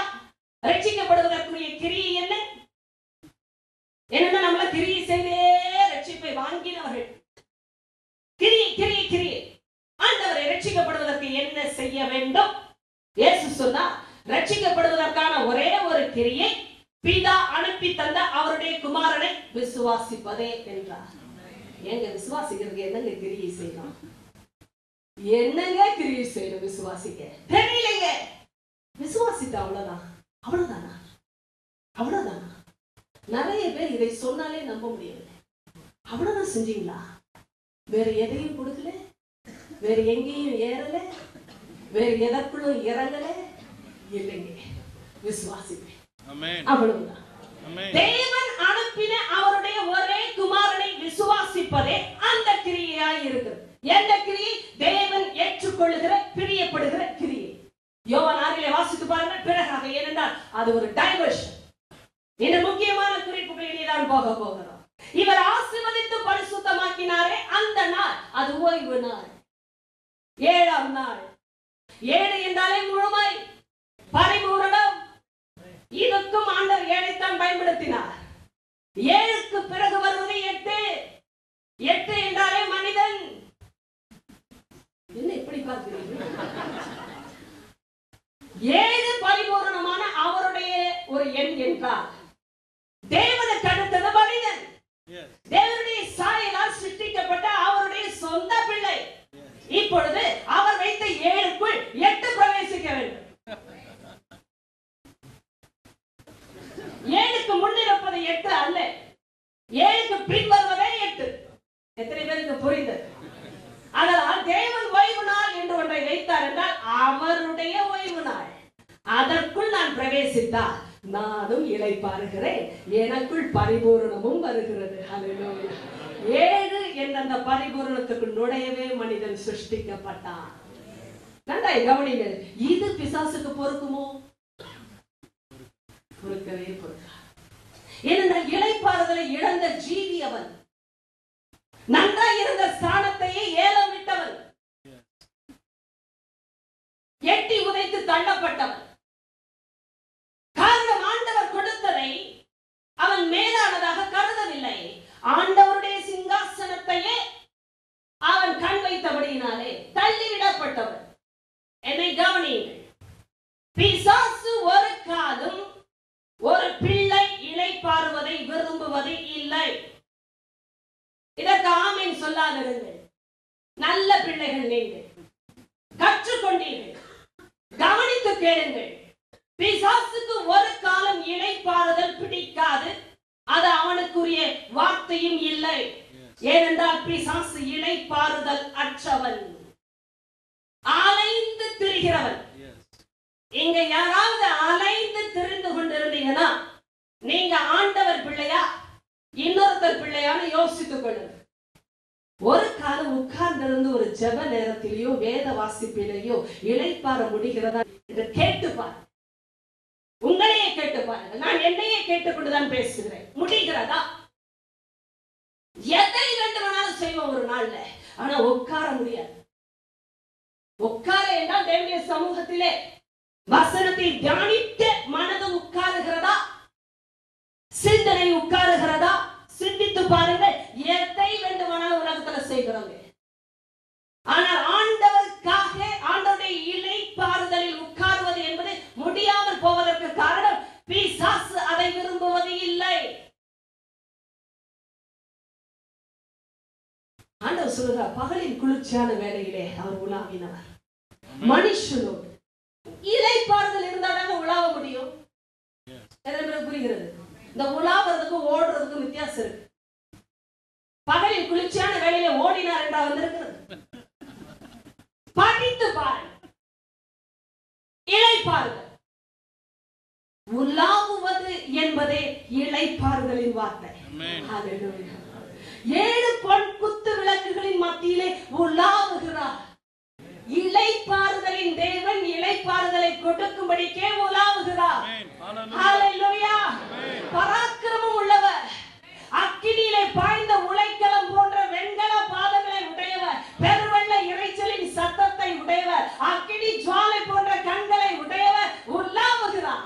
ரட்சிக்கப்படுவதற்குரிய கிரியை என்ன? என்னன்னா நம்மள கிரியை செய்தே ரட்சிப்பை வாங்கினவர்கள். கிரியை கிரியை கிரியை. ஆண்டவரை ரட்சிக்கப்படுவதற்கு என்ன செய்ய வேண்டும்? இயேசு சொன்னார், ரட்சிக்கப்படுவதற்கான ஒரே ஒரு கிரியை பிதா அனுப்பி தந்த அவருடைய குமாரனை விசுவாசிப்பதே என்றார். எங்க விசுவாசிக்கிறது என்னங்க கிரியை செய்யணும்? என்னங்க கிரியை செய்யணும் விசுவாசிக்க? தெரியலைங்க. விசுவாசித்த அவ்வளவுதான். அவ்வளவுதானா? அவ்வளவுதானா? நிறைய பேர் இதை சொன்னாலே நம்ப முடியவில்லை. அவ்வளவுதான் செஞ்சீங்களா? வேற எதையும் கொடுக்கல, வேற எங்கேயும் ஏறல, வேற எதற்குள்ளும் இறங்கல? இல்லைங்க, விசுவாசிப்பேன். ஆமென். அவ்வளவுதான். ஆமென். தேவன் அனுப்பின அவருடைய ஒரே குமாரனை விசுவாசிப்பதே அந்த கிரியையாய் இருக்கிறது. எந்த கிரியை? தேவன் ஏற்றுக்கொள்ளுகிற, பிரியப்படுகிற கிரியை. யோவான் 6 வாசித்து பாருங்க. பிறகாக, ஏனென்றால் அது ஒரு டைவர்ஷன். இந்த முக்கியமான குறிப்புகளிலே தான் போக போகிறோம். இவர் ஆசீர்வதித்து பரிசுத்தமாக்கினாரே அந்த நாள், அது ஓய்வு நாள், 7ஆம் நாள். 7 என்றாலே முழுமை, பரிபூரணம். இதற்கும் ஆண்டவர் 7ஐத்தான் பயன்படுத்தினார். 7க்கு பிறகு வருவது 8. 8 என்றாலே மனிதன். என்ன இப்படி பார்க்கிறீர்கள்? 7 பரிபூரணமான அவருடைய ஒரு எண் என்றால் தேவனுக்கு அடுத்தது மனிதன். தேவனுடைய சாயலால் சிருஷ்டிக்கப்பட்ட அவருடைய சொந்த பிள்ளை. இப்பொழுது அவர் வைத்த 7க்குள் 8 பிரவேசிக்க வேண்டும். 7க்கு முன்னிருப்பது 8 அல்ல, 7க்கு பின் வருவதே 8. எத்தனை பேருக்கு புரிந்தது? அதனால் தேவன் ஓய்வு நாள் என்று ஒன்றை வைத்தார் என்றால் அவருடைய ஓய்வு நாள். அதற்குள் நான் பிரவேசித்தால் நானும் இளைப்பாறுகிறேன், எனக்குள் பரிபூரணமும் வருகிறது. ஹல்லேலூயா. 7 என்ற அந்த பரிபூரணத்துக்குள் நுழையவே மனிதன் சிருஷ்டிக்கப்பட்டான். நன்றாய் கவனிங்கள். இது பிசாசுக்கு பொறுக்குமோ? பொறுக்கவே பொறுக்காது. ஏனென்றால் இளைப்பாறுதலை இழந்த ஜீவி அவன். நன்றாய் இருந்த ஸ்தானத்தையே ஏலம் விட்டவன், எட்டி உதைத்து தள்ளப்பட்டவன். காரணம், ஆண்டவர் கொடுத்ததை அவன் மேலானதாக கருதவில்லை. ஆண்டவருடைய சிங்காசனத்தையே அவன் கண் வைத்தபடியினாலே தள்ளிவிடப்பட்டவன். என்னை கவனியுங்கள். பிசாசு ஒரு காலம் ஒரு பிள்ளை இளைப்பாறுவதை விரும்புவது இல்லை. இதற்கு ஆமீன் சொல்லாதிருங்கள். நல்ல பிள்ளைகள் நீங்கள், கற்றுக்கொண்டீர்கள், கவனித்து கேளுங்கள். பிசாசுக்கு ஒரு காலம் இளைப்பாறுதல் பிடிக்காது. அது அவனுக்குரிய வார்த்தையும் இல்லை. ஏனென்றால் பிசாசு இளைப்பாறுதல் அற்றவன், அலைந்து திரிகிறவன். இங்க யாராவது அலைந்து திரிந்து கொண்டிருந்தீங்கன்னா நீங்க ஆண்டவர் பிள்ளையா இன்னொருத்தர் பிள்ளையான்னு யோசித்துக் கொள்ளுங்க. ஒரு காலம் உட்கார்ந்திருந்து ஒரு ஜெப நேரத்திலேயோ வேத வாசிப்பிலேயோ இளைப்பாற முடிகிறதா என்று கேட்டுப்பார். உங்களையே கேட்டு பாருங்க. நான் என்னையே கேட்டுக்கொண்டுதான் பேசுகிறேன். முடிகிறதா? எதை வேண்டுமானாலும் செய்வோம் ஒரு நாள்ல, ஆனா உட்கார முடியாது. உட்கார என்றால் தேவனுடைய சமூகத்திலே வசனத்தை தியானித்து மனது உட்காருகிறதா, சிந்தனை உட்காருகிறதா? சிந்தித்து பாருங்கள். எதை வேண்டுமானாலும் உலகத்துல செய்கிறோங்க. ஆனால் ஆண்டவருக்காக ஆண்டவருடைய இளைப்பாறுதலில் உட்காருவது என்பது முடியாமல் போவதற்கு காரணம் பிசாசு அதை விரும்புவது இல்லை. ஆண்டவர் சொல்கிறார், பகலின் குளிர்ச்சியான வேளையிலே அவர் உலாவினார். மனுஷனோடு இளைப்பாறுதல் இருந்தாலும் உலாவ முடியும். புரிகிறது? இந்த உலாவதுக்கும் ஓடுறதுக்கும் வித்தியாசம் இருக்கு. பகலின் குளிர்ச்சியான வேளையிலே ஓடினார் என்றா வந்திருக்கிறது. படித்து பாருங்க. இளைப்பாறுதல், உலாவுவது என்பதே இளைப்பாறுதலின் வார்த்தை. 7 பொன் குத்து விளக்குகளின் மத்தியிலே உலாவுகிறார். இளைப்பாறுதலின் தேவன் இளைப்பாறுதலை கொடுக்கும்படிக்கே உலாவுகிறார். ஹல்லேலூயா! பராக்கிரமம் உள்ளவர், அக்கினியிலே பாய்ந்த உலைக்களம் போன்ற வெண்கல பாதங்களை உடையவர், பெருவெள்ள இறைச்சலின் சத்தத்தை உடையவர், அக்கினி ஜுவாலை போன்ற கண்களை உடையவர் உலாவுகிறார்.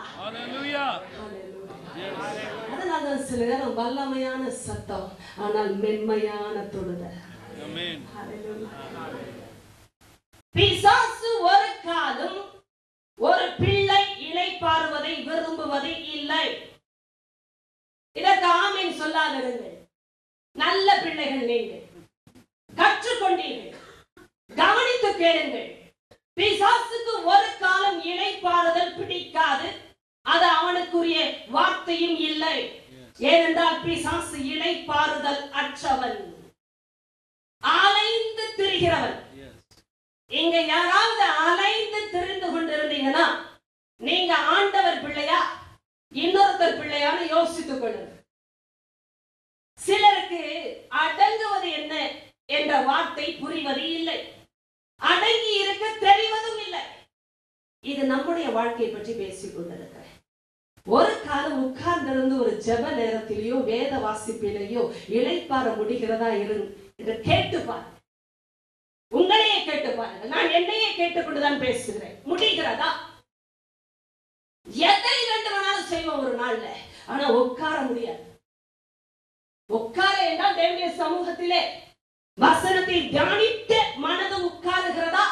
அதனால சில நேரம் வல்லமையான சத்தம், ஆனால் மென்மையான தொடுதல். பிசாசு ஒரு காலம் ஒரு பிள்ளை இளைப்பாறுவதை விரும்புவது இல்லை. இதற்கு ஆமீன் சொல்லாதிருங்கள். நல்ல பிள்ளைகள் நீங்கள், கற்றுக்கொண்டீர்கள், கவனித்து கேளுங்கள். பிசாசுக்கு ஒரு காலம் இளைப்பாறுதல் பிடிக்காது. அது அவனுக்குரிய வார்த்தையும் இல்லை. ஏனென்றால் பிசாசு இளைப்பாறுதல் அற்றவன், அலைந்து திரிகிறவன். இங்க யாராவது அலைந்து திரிந்து கொண்டிருந்தீங்கன்னா நீங்க ஆண்டவர் பிள்ளையா இன்னொருத்தர் பிள்ளையான்னு யோசித்துக் கொள்ளுங்க. சிலருக்கு அடங்குவது என்ன என்ற வார்த்தை புரிவது இல்லை, அடங்கி இருக்க தெரிவதும் இல்லை. இது நம்முடைய வாழ்க்கையை பற்றி பேசிக் கொண்டிருக்கிறேன். ஒரு காலம் உட்கார்ந்திருந்து ஒரு ஜெப நேரத்திலேயோ வேத வாசிப்பிலேயோ இளைப்பாற முடிகிறதா என்று கேட்டுப்பார். உங்களையே கேட்டு பாருங்க. நான் என்னையே கேட்டுக்கொண்டுதான் பேசுகிறேன். முடிகிறதா? எதை வேண்டுமானாலும் செய்வோம் ஒரு நாள்ல, ஆனா உட்கார முடியாது. உட்கார என்றால் தேவனுடைய சமூகத்திலே வசனத்தை தியானித்து மனது உட்காருகிறதா,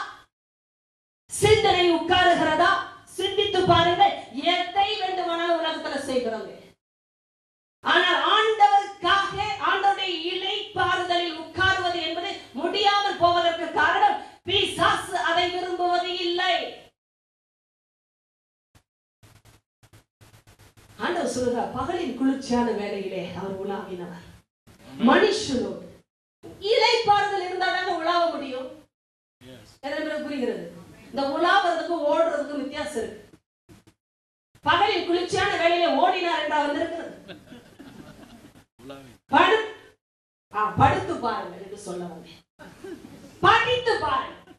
சிந்தனை உட்காருகிறதா? சிந்தித்து பாருங்கள். எதை வேண்டுமானாலும் உலகத்துல செய்கிறோங்க. ஆனால் ஆண்டவருக்காக ஆண்டவருடைய இளைப்பாறுதலில் உட்காருவது என்பது முடியாமல் போவதற்கு காரணம் பிசாசு அதை விரும்புவது இல்லை. ஆண்டவர் சொல்கிறார், பகலின் குளிர்ச்சியான வேளையிலே அவர் உலாவினார். மனுஷனோடு இளைப்பாறுதல் இருந்தாலும் உலாவ முடியும். புரிகிறது? இந்த உலாவதுக்கும் ஓடுறதுக்கும் வித்தியாசம் இருக்கு. பகலில் குளிர்ச்சியான வேளையிலே ஓடினார் என்றா வந்திருக்கிறது. படுத்து பாருங்கள் என்று சொல்ல வந்தேன். படித்து பாருங்கள்.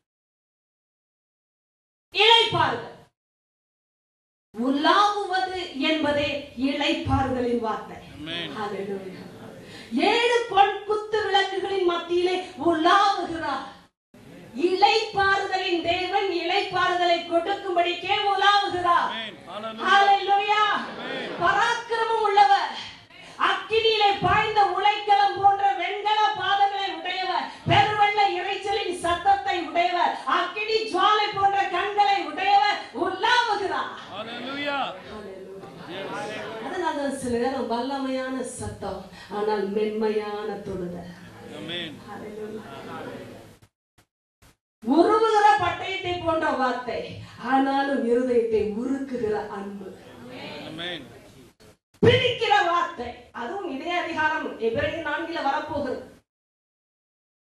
இளைப்பாறுதல், உலாவுவது என்பதே இளைப்பாறுதலின் வார்த்தை. 7 பொன் குத்து விளக்குகளின் மத்தியிலே உலாவுகிறார். இளைப்பாறுதலின் தேவன் இளைப்பாறுதலை கொடுக்கும்படிக்கே உலாவுகிறார். ஹல்லேலூயா! பராக்கிரமம் உள்ளவர், அக்கினியிலே பாய்ந்த உலைக்களம் போன்ற வெண்கல பாதங்களை உடையவர், பெருவெள்ள இறைச்சலின் சத்தத்தை உடையவர், அக்கினி ஜுவாலை போன்ற கண்களை உடையவர் உலாவுகிறார். அதனால சில நேரம் வல்லமையான சத்தம், ஆனால் மென்மையான தொடுதல். உருவுகிற பட்டயத்தை போன்ற வார்த்தை, ஆனாலும் இருதயத்தை உருக்குகிற அன்பு. பிரிக்கிற வார்த்தை, அதுவும் இதே அதிகாரம் எபிரேயர் 4 வரப்போகிறது.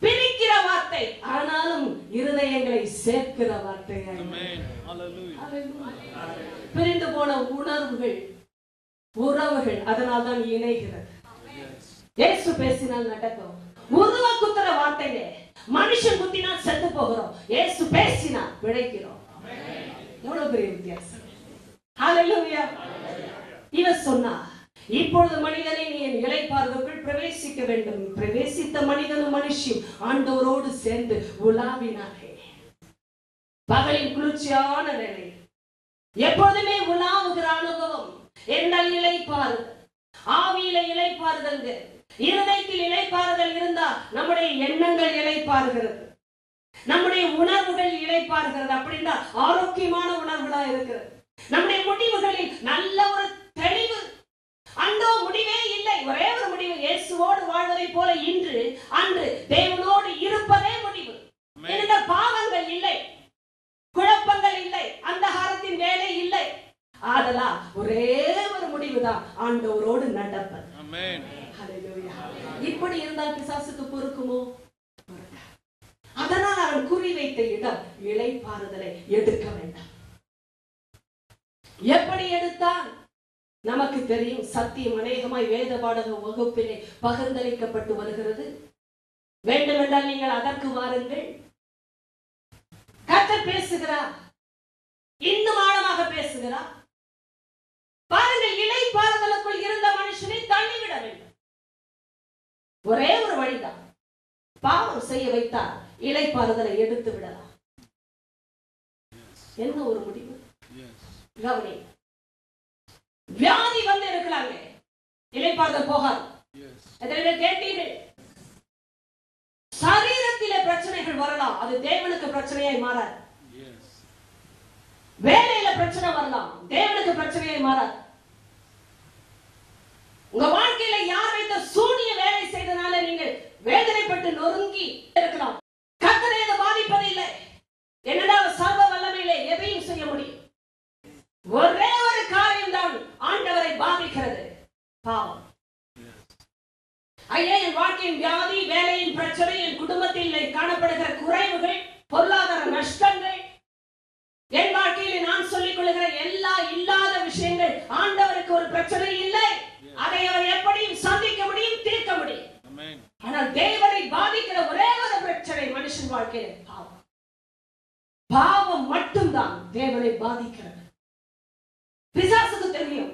பிரிக்கிற வார்த்தை, ஆனாலும் இருதயங்களை சேர்க்கிற வார்த்தை. பிரிந்து போன உணர்வுகள், உறவுகள் அதனால்தான் இணைகிறது. இயேசு பேசினால் நடக்கும். உருவ குத்துற வார்த்தையில மனுஷன் குத்தினால் செத்து போகிறோம், இயேசு பேசினால் பிழைக்கிறோம். எவ்வளவு பெரிய வித்தியாசம். ஹல்லேலூயா. இவர் சொன்னார், இப்பொழுது மனிதனை நீ என் இளைப்பாறுதலுக்குள் பிரவேசிக்க வேண்டும். பிரவேசித்த மனிதனும் மனுஷியும் ஆண்டவரோடு சேர்ந்து உலாவினார்கள். பகலின் குளிர்ச்சியான வேலை, எப்பொழுதுமே உலாவுகிற அனுபவம். எண்ணல் இளைப்பாறுதல், ஆவியில இளைப்பாறுதல், இருதயத்தில் இளைப்பாறுதல் இருந்தா நம்முடைய எண்ணங்கள் இளைப்பாறுகிறது, நம்முடைய உணர்வுகள் இளைப்பாறுகிறது. அப்படின்னா ஆரோக்கியமான உணர்வுகளா இருக்கிறது. நம்முடைய முடிவுகளில் நல்ல ஒரு தெளிவு. அந்தோ முடிவே இல்லை, ஒரே ஒரு முடிவு, இயேசுவோடு வாழ்வதை போல இன்று அன்று தேவனோடு இருப்பதே முடிவு. இந்த பாவங்கள் இல்லை, குழப்பங்கள் இல்லை, அந்தகாரத்தின் வேலை இல்லை. ஆதலா ஒரே ஒரு முடிவுதான், ஆண்டவரோடு நடப்பது. இப்படி இருந்தால் பிசாசுக்கு பொறுக்குமோ? அதனால் அவன் குறிவைத்த இடம் இளைப்பாறுதலை எடுக்க வேண்டாம். எப்படி எடுத்தான் நமக்கு தெரியும். சத்தியம் அநேகமாய் வேத பாடக வகுப்பிலே பகிர்ந்தளிக்கப்பட்டு வருகிறது. வேண்டுமென்றால் நீங்கள் அதற்கு வாருங்கள். கர்த்தர் பேசுகிறார், இன்னும் ஆழமாக பேசுகிறார். பாருங்கள், இளைப்பாறுதலுக்குள் இருந்த மனுஷனை தள்ளிவிட வேண்டும். ஒரே ஒரு வழிதான், பாவம் செய்ய வைத்தால் இளைப்பாறுதலை எடுத்து விடலாம். என்ன ஒரு முடிவு? கவனி, வியாதி வந்து இருக்கலாங்க, இளைப்பாறுதல் போகாது. கேட்டீர்கள், சரீரத்திலே பிரச்சனைகள் வரலாம், அது தேவனுக்கு பிரச்சனையாய் மாறாது. வேலையில பிரச்சனை வரலாம், தேவனுக்கு பிரச்சனையாய் மாறாது. உங்க வாழ்க்கையில யார் வைத்த சூனிய வேலை செய்தனால நீங்கள் வேதனைப்பட்டு நொறுங்கி இருக்கலாம். கர்த்தரை அது பாதிப்பதில்லை. என்னடா சர்வ வல்லமையிலே எதையும் செய்ய முடியும். ஒரே ஒரு காரியம் தான் ஆண்டவரை பாதிக்கிறது, பாவம். ஐயா, என் வாழ்க்கையின் வியாதி, வேலையின் பிரச்சனை, என் குடும்பத்தில் காணப்படுகிற குறைவுகள், பொருளாதார நஷ்டங்கள், என் வாழ்க்கையில் நான் சொல்லிக் கொள்ளுகிற எல்லா இல்லாத விஷயங்கள், ஆண்டவருக்கு ஒரு பிரச்சனை இல்லை. அதை அவர் எப்படியும் சந்திக்க முடியும், தீர்க்க முடியும். ஆனால் தேவனை பாதிக்கிற ஒரே ஒரு பிரச்சனை மனுஷன் வாழ்க்கையில் பாவம். பாவம் மட்டும்தான் தேவனை பாதிக்கிறது. பிசாசுக்கு தெரியும்,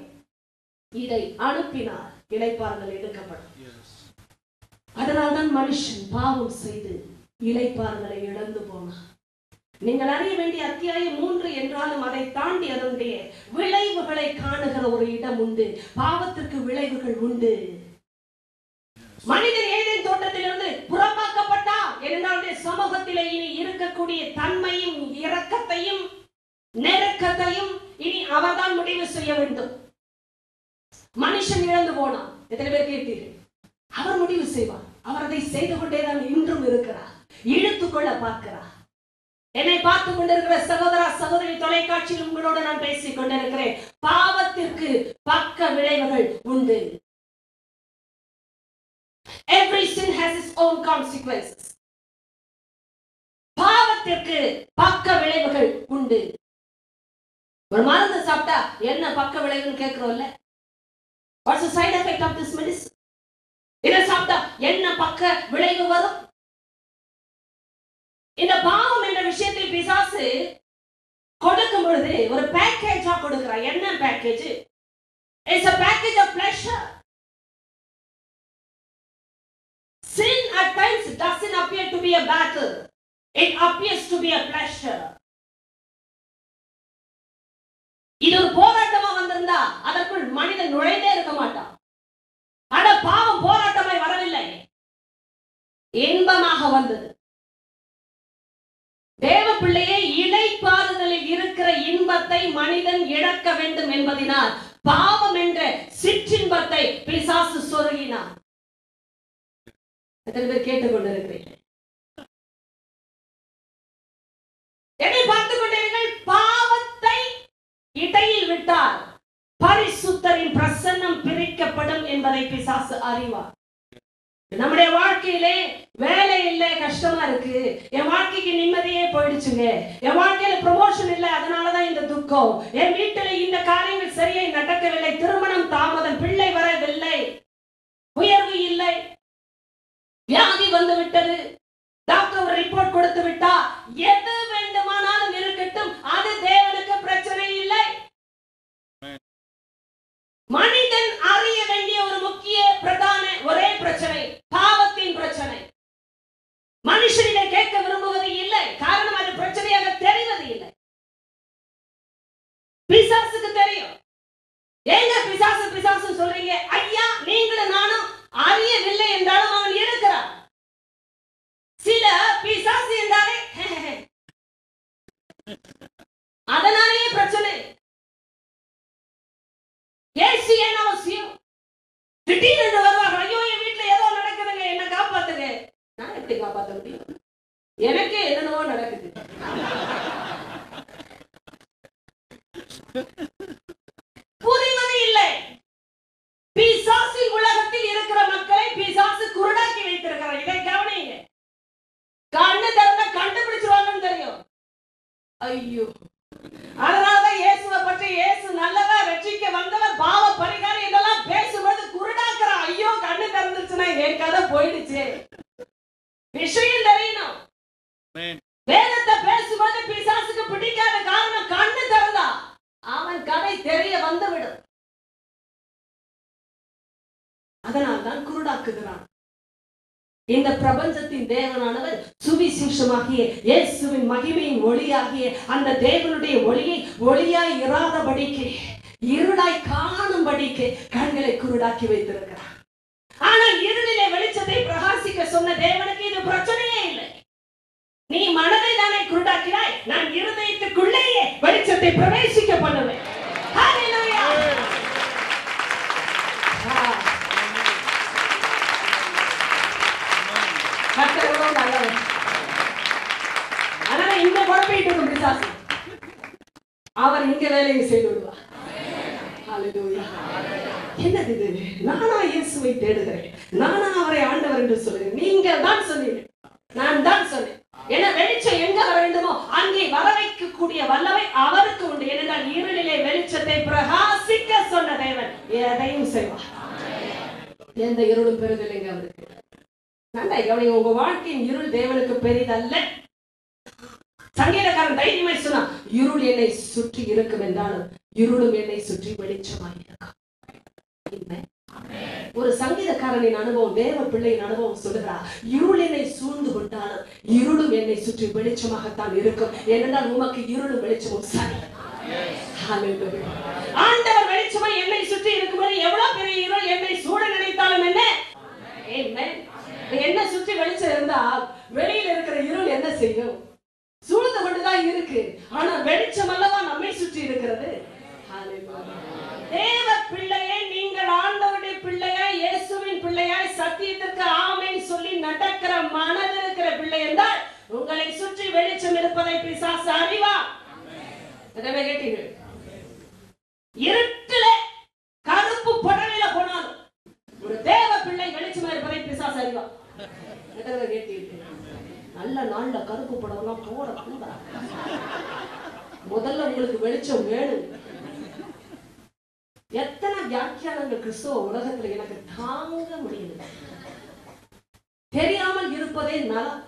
இதை அனுப்பினால் இளைப்பாறுதல் எடுக்கப்படும். அதனால்தான் மனுஷன் பாவம் செய்து இளைப்பாறுதலை இழந்து போனார். நீங்கள் அறிய வேண்டிய அத்தியாயம் 3 என்றாலும் அதை தாண்டி அதனுடைய விளைவுகளை காணுகிற ஒரு இடம் உண்டு. பாவத்திற்கு விளைவுகள் உண்டு. மனிதன் ஏதேன் தோட்டத்திலிருந்து புறம்பாக்கப்பட்டார் என்றால் சமூகத்திலே இனி இருக்கக்கூடிய தன்மையும் இரக்கத்தையும் நெருக்கத்தையும் இனி அவர்தான் முடிவு செய்ய வேண்டும். மனுஷன் இழந்து போனான். எத்தனை பேர் கேட்டீர்கள்? அவர் முடிவு செய்வார். அவர் அதை செய்து கொண்டேதான் இன்றும் இருக்கிறார். இழுத்துக்கொள்ள பார்க்கிறார். என்னை பார்த்துக் கொண்டிருக்கிற சகோதரா சகோதரி, தொலைக்காட்சியில் உங்களோடு நான் பேசிக் கொண்டிருக்கிறேன். பாவத்திற்கு பக்க விளைவுகள் உண்டு. Every sin has its own consequences. பாவத்திற்கு பக்க விளைவுகள் உண்டு. ஒரு மருந்து சாப்பிட்டா என்ன பக்க விளைவுன்னு கேட்கிறோம்ல. What's the side effect of this medicine? இதை சாப்பிட்டா என்ன பக்க விளைவு வரும்? இந்த பாவம் என்ற விஷயத்தை பிசாசு கொடுக்கும் பொழுது ஒரு பேக்கேஜா கொடுக்கிறார். என்ன package? It's a package of pleasure. Sin at times doesn't appear to be a battle. It appears to be a pleasure. இது ஒரு போராட்டமா வந்திருந்தா அதற்குள் மனிதன் நுழைந்தே இருக்க மாட்டான். ஆனா பாவம் போராட்டமாய் வரவில்லை, இன்பமாக வந்தது. தேவ பிள்ளையே, இளைப்பாறுதலில் இருக்கிற இன்பத்தை மனிதன் இழக்க வேண்டும் என்பதனால் பாவம் என்ற சிற்றின்பத்தை பிசாசு சொருகினார். எத்தனை பேர் கேட்டுக்கொண்டிருக்கிறீர்கள்? என்பதை பிசாசு அறிவார். நம்முடைய வாழ்க்கையிலே வேலை இல்லை, கஷ்டமா இருக்கு, என் வாழ்க்கைக்கு நிம்மதியே போயிடுச்சுங்க, என் வாழ்க்கையில ப்ரமோஷன் இல்லை, அதனாலதான் இந்த துக்கம், என் வீட்டில் இந்த காரியங்கள் சரியை நடக்கவில்லை, திருமணம் தாமதம், பிள்ளை வரவில்லை, உயர்வு இல்லை, வியாதி வந்து விட்டது, டாக்டர் ஒரு ரிப்போர்ட் கொடுத்து விட்டா, எது வேண்டுமானாலும் இருக்கட்டும், அது தேவனுக்கு பிரச்சனை இல்லை. மனிதன் அறிய வேண்டிய ஒரு முக்கிய பிரதான ஒரே பிரச்சனை பாவத்தின் பிரச்சனை. மனுஷனிலே கேட்க விரும்புவது இல்லை, காரணம் அது பிரச்சனையாக தெரிவது இல்லை. பிசாசுக்கு தெரியும். ஏங்க பிசாசு பிசாசு சொல்றீங்க? ஐயா, நீங்களும் நானும் அறியவில்லை என்றாலும் அவன் இருக்கிறான். சில பிசாசு என்றாலே அதனாலேயே பிரச்சனை. ஏசு என்ன அவசியம்? திடீர்னு வருவாங்க, ஐயோ என் வீட்டுல ஏதோ நடக்குதுங்க, என்ன காப்பாத்துங்க. நான் எப்படி காப்பாற்ற முடியும்? எனக்கே என்னென்னவோ நடக்குது. புரிவது இல்லை. பிசாசின் உலகத்தில் இருக்கிற மக்களை பிசாசு குருடாக்கி வைத்திருக்கிறார். இதை கவனிங்க. கண்ணு திறந்த கண்டுபிடிச்சிருவாங்கன்னு தெரியும். ஐயோ, அதனாலதான் இயேசுவை பற்றி இயேசு நல்லவர், ரட்சிக்க வந்தவர், பாவ பரிகாரம் இதெல்லாம் பேசும்போது குருடாக்குறான். ஐயோ, கண்ணு திறந்துச்சுன்னா என் கதை போயிடுச்சு. விஷயம் தெரியணும். வேதத்தை பேசும்போது பிசாசுக்கு பிடிக்காத காரணம் கண்ணு திறந்தா அவன் கதை தெரிய வந்துவிடும். அதனால்தான் குருடாக்குகிறான். இந்த பிரபஞ்சத்தின் தேவனானவர் சுவிசேஷமாகிய இயேசுவின் மகிமையின் ஒளியாகிய அந்த தேவனுடைய ஒளியை ஒளியாய் இராதபடிக்கு, இருளாய் காணும்படிக்கு கண்களை குருடாக்கி வைத்திருக்கிறார். ஆனால் இருளிலே வெளிச்சத்தை பிரகாசிக்க சொன்ன தேவனுக்கு இது பிரச்சனையே இல்லை. நீ மனதை தானே குருடாக்கினாய், நான் இருதயத்துக்குள்ளேயே வெளிச்சத்தை பிரவேசிக்க பண்ணுவேன். ஹல்லேலூயா. அதனால இந்த குழப்பிட்டு பிசாசு அவர் இங்க வேலையை செய்து விடுவார். ஹல்லேலூயா. என்னது இது? நானா இயேசுவை தேடுகிறேன், நானா அவரை ஆண்டவர் என்று சொல்லுகிறேன். நீங்க தான் சொன்னீங்க, நான் தான் சொன்னேன். ஏன்னா வெளிச்சம் எங்க வர வேண்டுமோ அங்கே வர வைக்கக்கூடிய வல்லமை அவருக்கு உண்டு. ஏனென்றால் இருளிலே வெளிச்சத்தை பிரகாசிக்க சொன்ன தேவன் எதையும் செய்வார். எந்த இருளும் பெரிதில்லைங்க அவருக்கு. நல்லா கவனிங்க, உங்க வாழ்க்கையின் இருள் தேவனுக்கு பெரிதல்ல. சங்கீதக்காரன் தைரியமாய் சொன்னா, இருள் என்னை சுற்றி இருக்கும் என்றாலும் இருளும் என்னை சுற்றி வெளிச்சமாய் இருக்கும். ஒரு சங்கீதக்காரனின் அனுபவம், தேவ பிள்ளையின் அனுபவம் சொல்லுகிறார், இருள் என்னை சூழ்ந்து கொண்டாலும் இருளும் என்னை சுற்றி வெளிச்சமாகத்தான் இருக்கும். ஏனென்றால் உமக்கு இருளும் வெளிச்சமும் சரி. ஆண்டவர் வெளிச்சமா என்னை சுற்றி இருக்கும்போது எவ்வளவு பெரிய இருள் என்னை சூழ நினைத்தாலும் என்ன? என்ன சுற்றி வெளிச்சம் இருந்தால் வெளியில இருக்கிற இருள் என்ன செய்யும்? சூழ்ந்து கொண்டுதான் இருக்கு. ஆனா வெளிச்சம் அல்லவா நம்மை சுற்றி இருக்கிறது. தேவ பிள்ளையை, நீங்கள் ஆண்டவருடைய பிள்ளையாய், இயேசுவின் பிள்ளையாய், சத்தியத்திற்கு ஆமென் சொல்லி நடக்கிற மனது இருக்கிற பிள்ளை என்றால் உங்களை சுற்றி வெளிச்சம் இருப்பதை பிசாசு அறிவார். எதவே கேட்டீர்கள்? இருட்டுல கருப்பு புடவையில போனாலும் ஒரு தேவ பிள்ளை வெளிச்சமா இருப்பதை பிசாசு அறிவார். எதவே கேட்டீர்கள்? நல்ல நாள்ல கருப்பு புடவைலாம் போட முதல்ல உங்களுக்கு வெளிச்சம் வேணும். எத்தனை வியாக்கியானங்கள் கிறிஸ்துவ உலகத்துல எனக்கு தாங்க முடியல. தெரியாமல் இருப்பதே நலம்.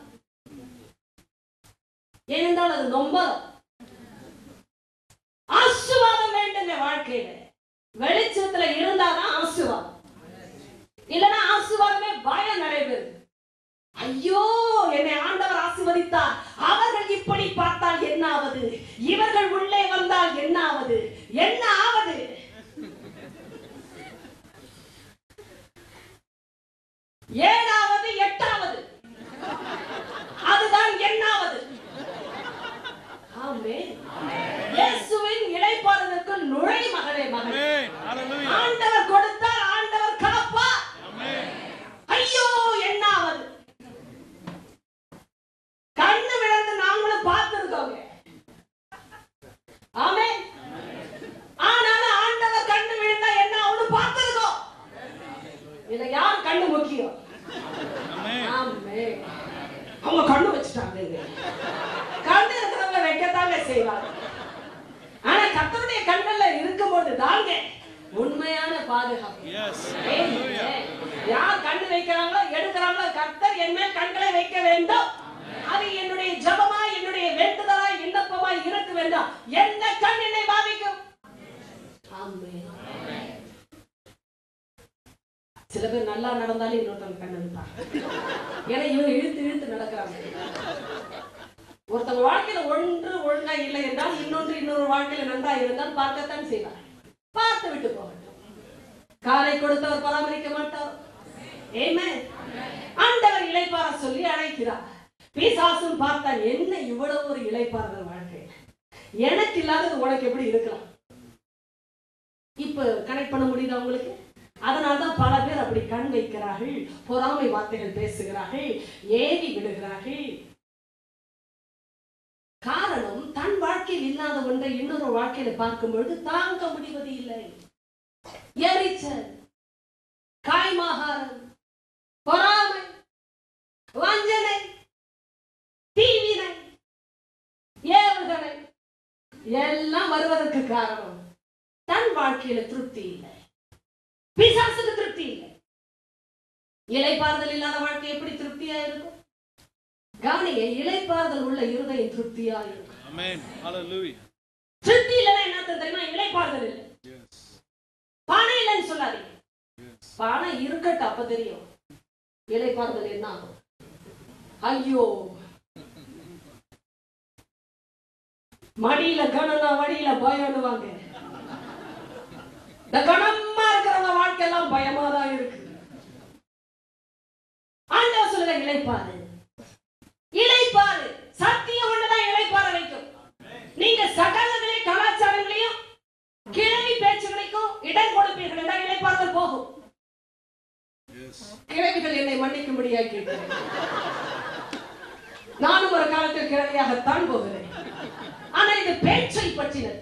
ஏனென்றால் அது நொம்பலம். ஆசீர்வாதம் வேண்டுங்க வாழ்க்கையில. வெளிச்சத்துல இருந்தாதான் ஆசீர்வாதம், இல்லைன்னா ஆசீர்வாதமே பயம் நிறைய பேர். ஐயோ, என்னை ஆண்டவர் ஆசீர்வதித்தார், அவர்கள் இப்படி பார்த்தால் என்ன ஆவது, இவர்கள் உள்ளே வந்தால் என்ன ஆவது, என்ன ஆவது? ஏழாவது எட்டாவது அதுதான் என்னாவது. ஆமென். இயேசுவின் இளைப்பாறுதலுக்கு நுழை மகனே, மகனே. ஆண்டவர் கொடுத்தார், ஆண்டவர் காப்பார். ஐயோ, என்னாவது? கண்ணு விழுந்து நாங்களும் பார்த்திருக்கோங்க. ஆமென். ஆனாலும் ஆண்டவர் கண்ணு விழுந்தா என்ன அவனு பார்த்திருக்கோம். யார் கண்ணு முக்கியம்? அவங்க கண்ணு வச்சுட்டாங்க. கண்ணு இருக்கிறவங்க வைக்கத்தாங்க செய்வாங்க. ஆனா கர்த்தருடைய கண்ணுல இருக்கும்போது தாங்க உண்மையான பாதுகாப்பு. யார் கண்ணு வைக்கிறாங்களோ எடுக்கிறாங்களோ கர்த்தர் என் மேல் கண்களை வைக்க வேண்டும். அது என்னுடைய ஜெபமா என்னுடைய வேண்டுதலா விண்ணப்பமா இருக்க வேண்டாம். எந்த கண் என்னை பாதிக்கும்? ஆமென். சில பேர் நல்லா நடந்தாலும் இன்னொருத்தவங்க கண்ணு வைப்பாங்க. ஏன்னா இவங்க இழுத்து இழுத்து நடக்கிறாங்க. ஒருத்தவங்க வாழ்க்கையில ஒன்று ஒழுங்கா இல்லை என்றால் இன்னொரு வாழ்க்கையில நன்றா இருந்தால் பார்க்கத்தான் செய்வார். பார்த்து விட்டு போகட்டும். காலை கொடுத்தவர் பராமரிக்க மாட்டார். ஆமென். ஆண்டவர் இளைப்பாற சொல்லி அழைக்கிறார். பிசாசும் பார்த்தான், என்ன இவ்வளவு ஒரு இளைப்பாறுதல் வாழ்க்கை, எனக்கு இல்லாதது உனக்கு எப்படி இருக்கலாம்? இப்ப கனெக்ட் பண்ண முடியுதா உங்களுக்கு? அதனால்தான் பல பேர் அப்படி கண் வைக்கிறார்கள், பொறாமை வார்த்தைகள் பேசுகிறார்கள், ஏவி விடுகிறார்கள். காரணம், தன் வாழ்க்கையில் இல்லாத ஒன்றை இன்னொரு வாழ்க்கையில பார்க்கும் பொழுது தாங்க முடிவது இல்லை. எரிச்சல், காய்மாகாரம், பொறாமை, வஞ்சனை, தீவினை, ஏவுகணை எல்லாம் வருவதற்கு காரணம் தன் வாழ்க்கையில திருப்தி இல்லை. பிசாசுக்கு திருப்தி இல்லை. இளைப்பாறுதல் இல்லாத வாழ்க்கை எப்படி திருப்தியா இருக்கும்? கவனிங்க, இளைப்பாறுதல் உள்ள இருதயம் திருப்தியா இருக்கும். ஆமென். ஹalleluya. திருப்தி இல்லைன்னா என்ன தெரியுமா? இளைப்பாறுதல் இல்லை. பணம் இல்லைன்னு சொல்லாதீங்க. பணம் இருக்கட்டும், அப்ப தெரியும் இளைப்பாறுதல் என்ன ஆகும். ஐயோ, மடியில கணனா வழியில பயம்னுவாங்க. இந்த கணமா இருக்கிறவங்க வாழ்க்கை எல்லாம் பயமா தான் இருக்கு. ஆண்டவர் சொல்லுங்க, இளைப்பாறு. இளைப்பாறு சத்தியம் ஒண்ணுதான் இளைப்பாற வைக்கும். நீங்க சகலங்களே கலாச்சாரங்களையும் கிழவி பேச்சுகளுக்கும் இடம் கொடுப்பீர்கள் என்றால் இளைப்பாறுதல் போகும். கிழவிகள் என்னை மன்னிக்கும்படியாக கேட்கிறேன். நானும் ஒரு காலத்தில் கிழவியாகத்தான் போகிறேன். ஆனா இது பேச்சை பற்றினது.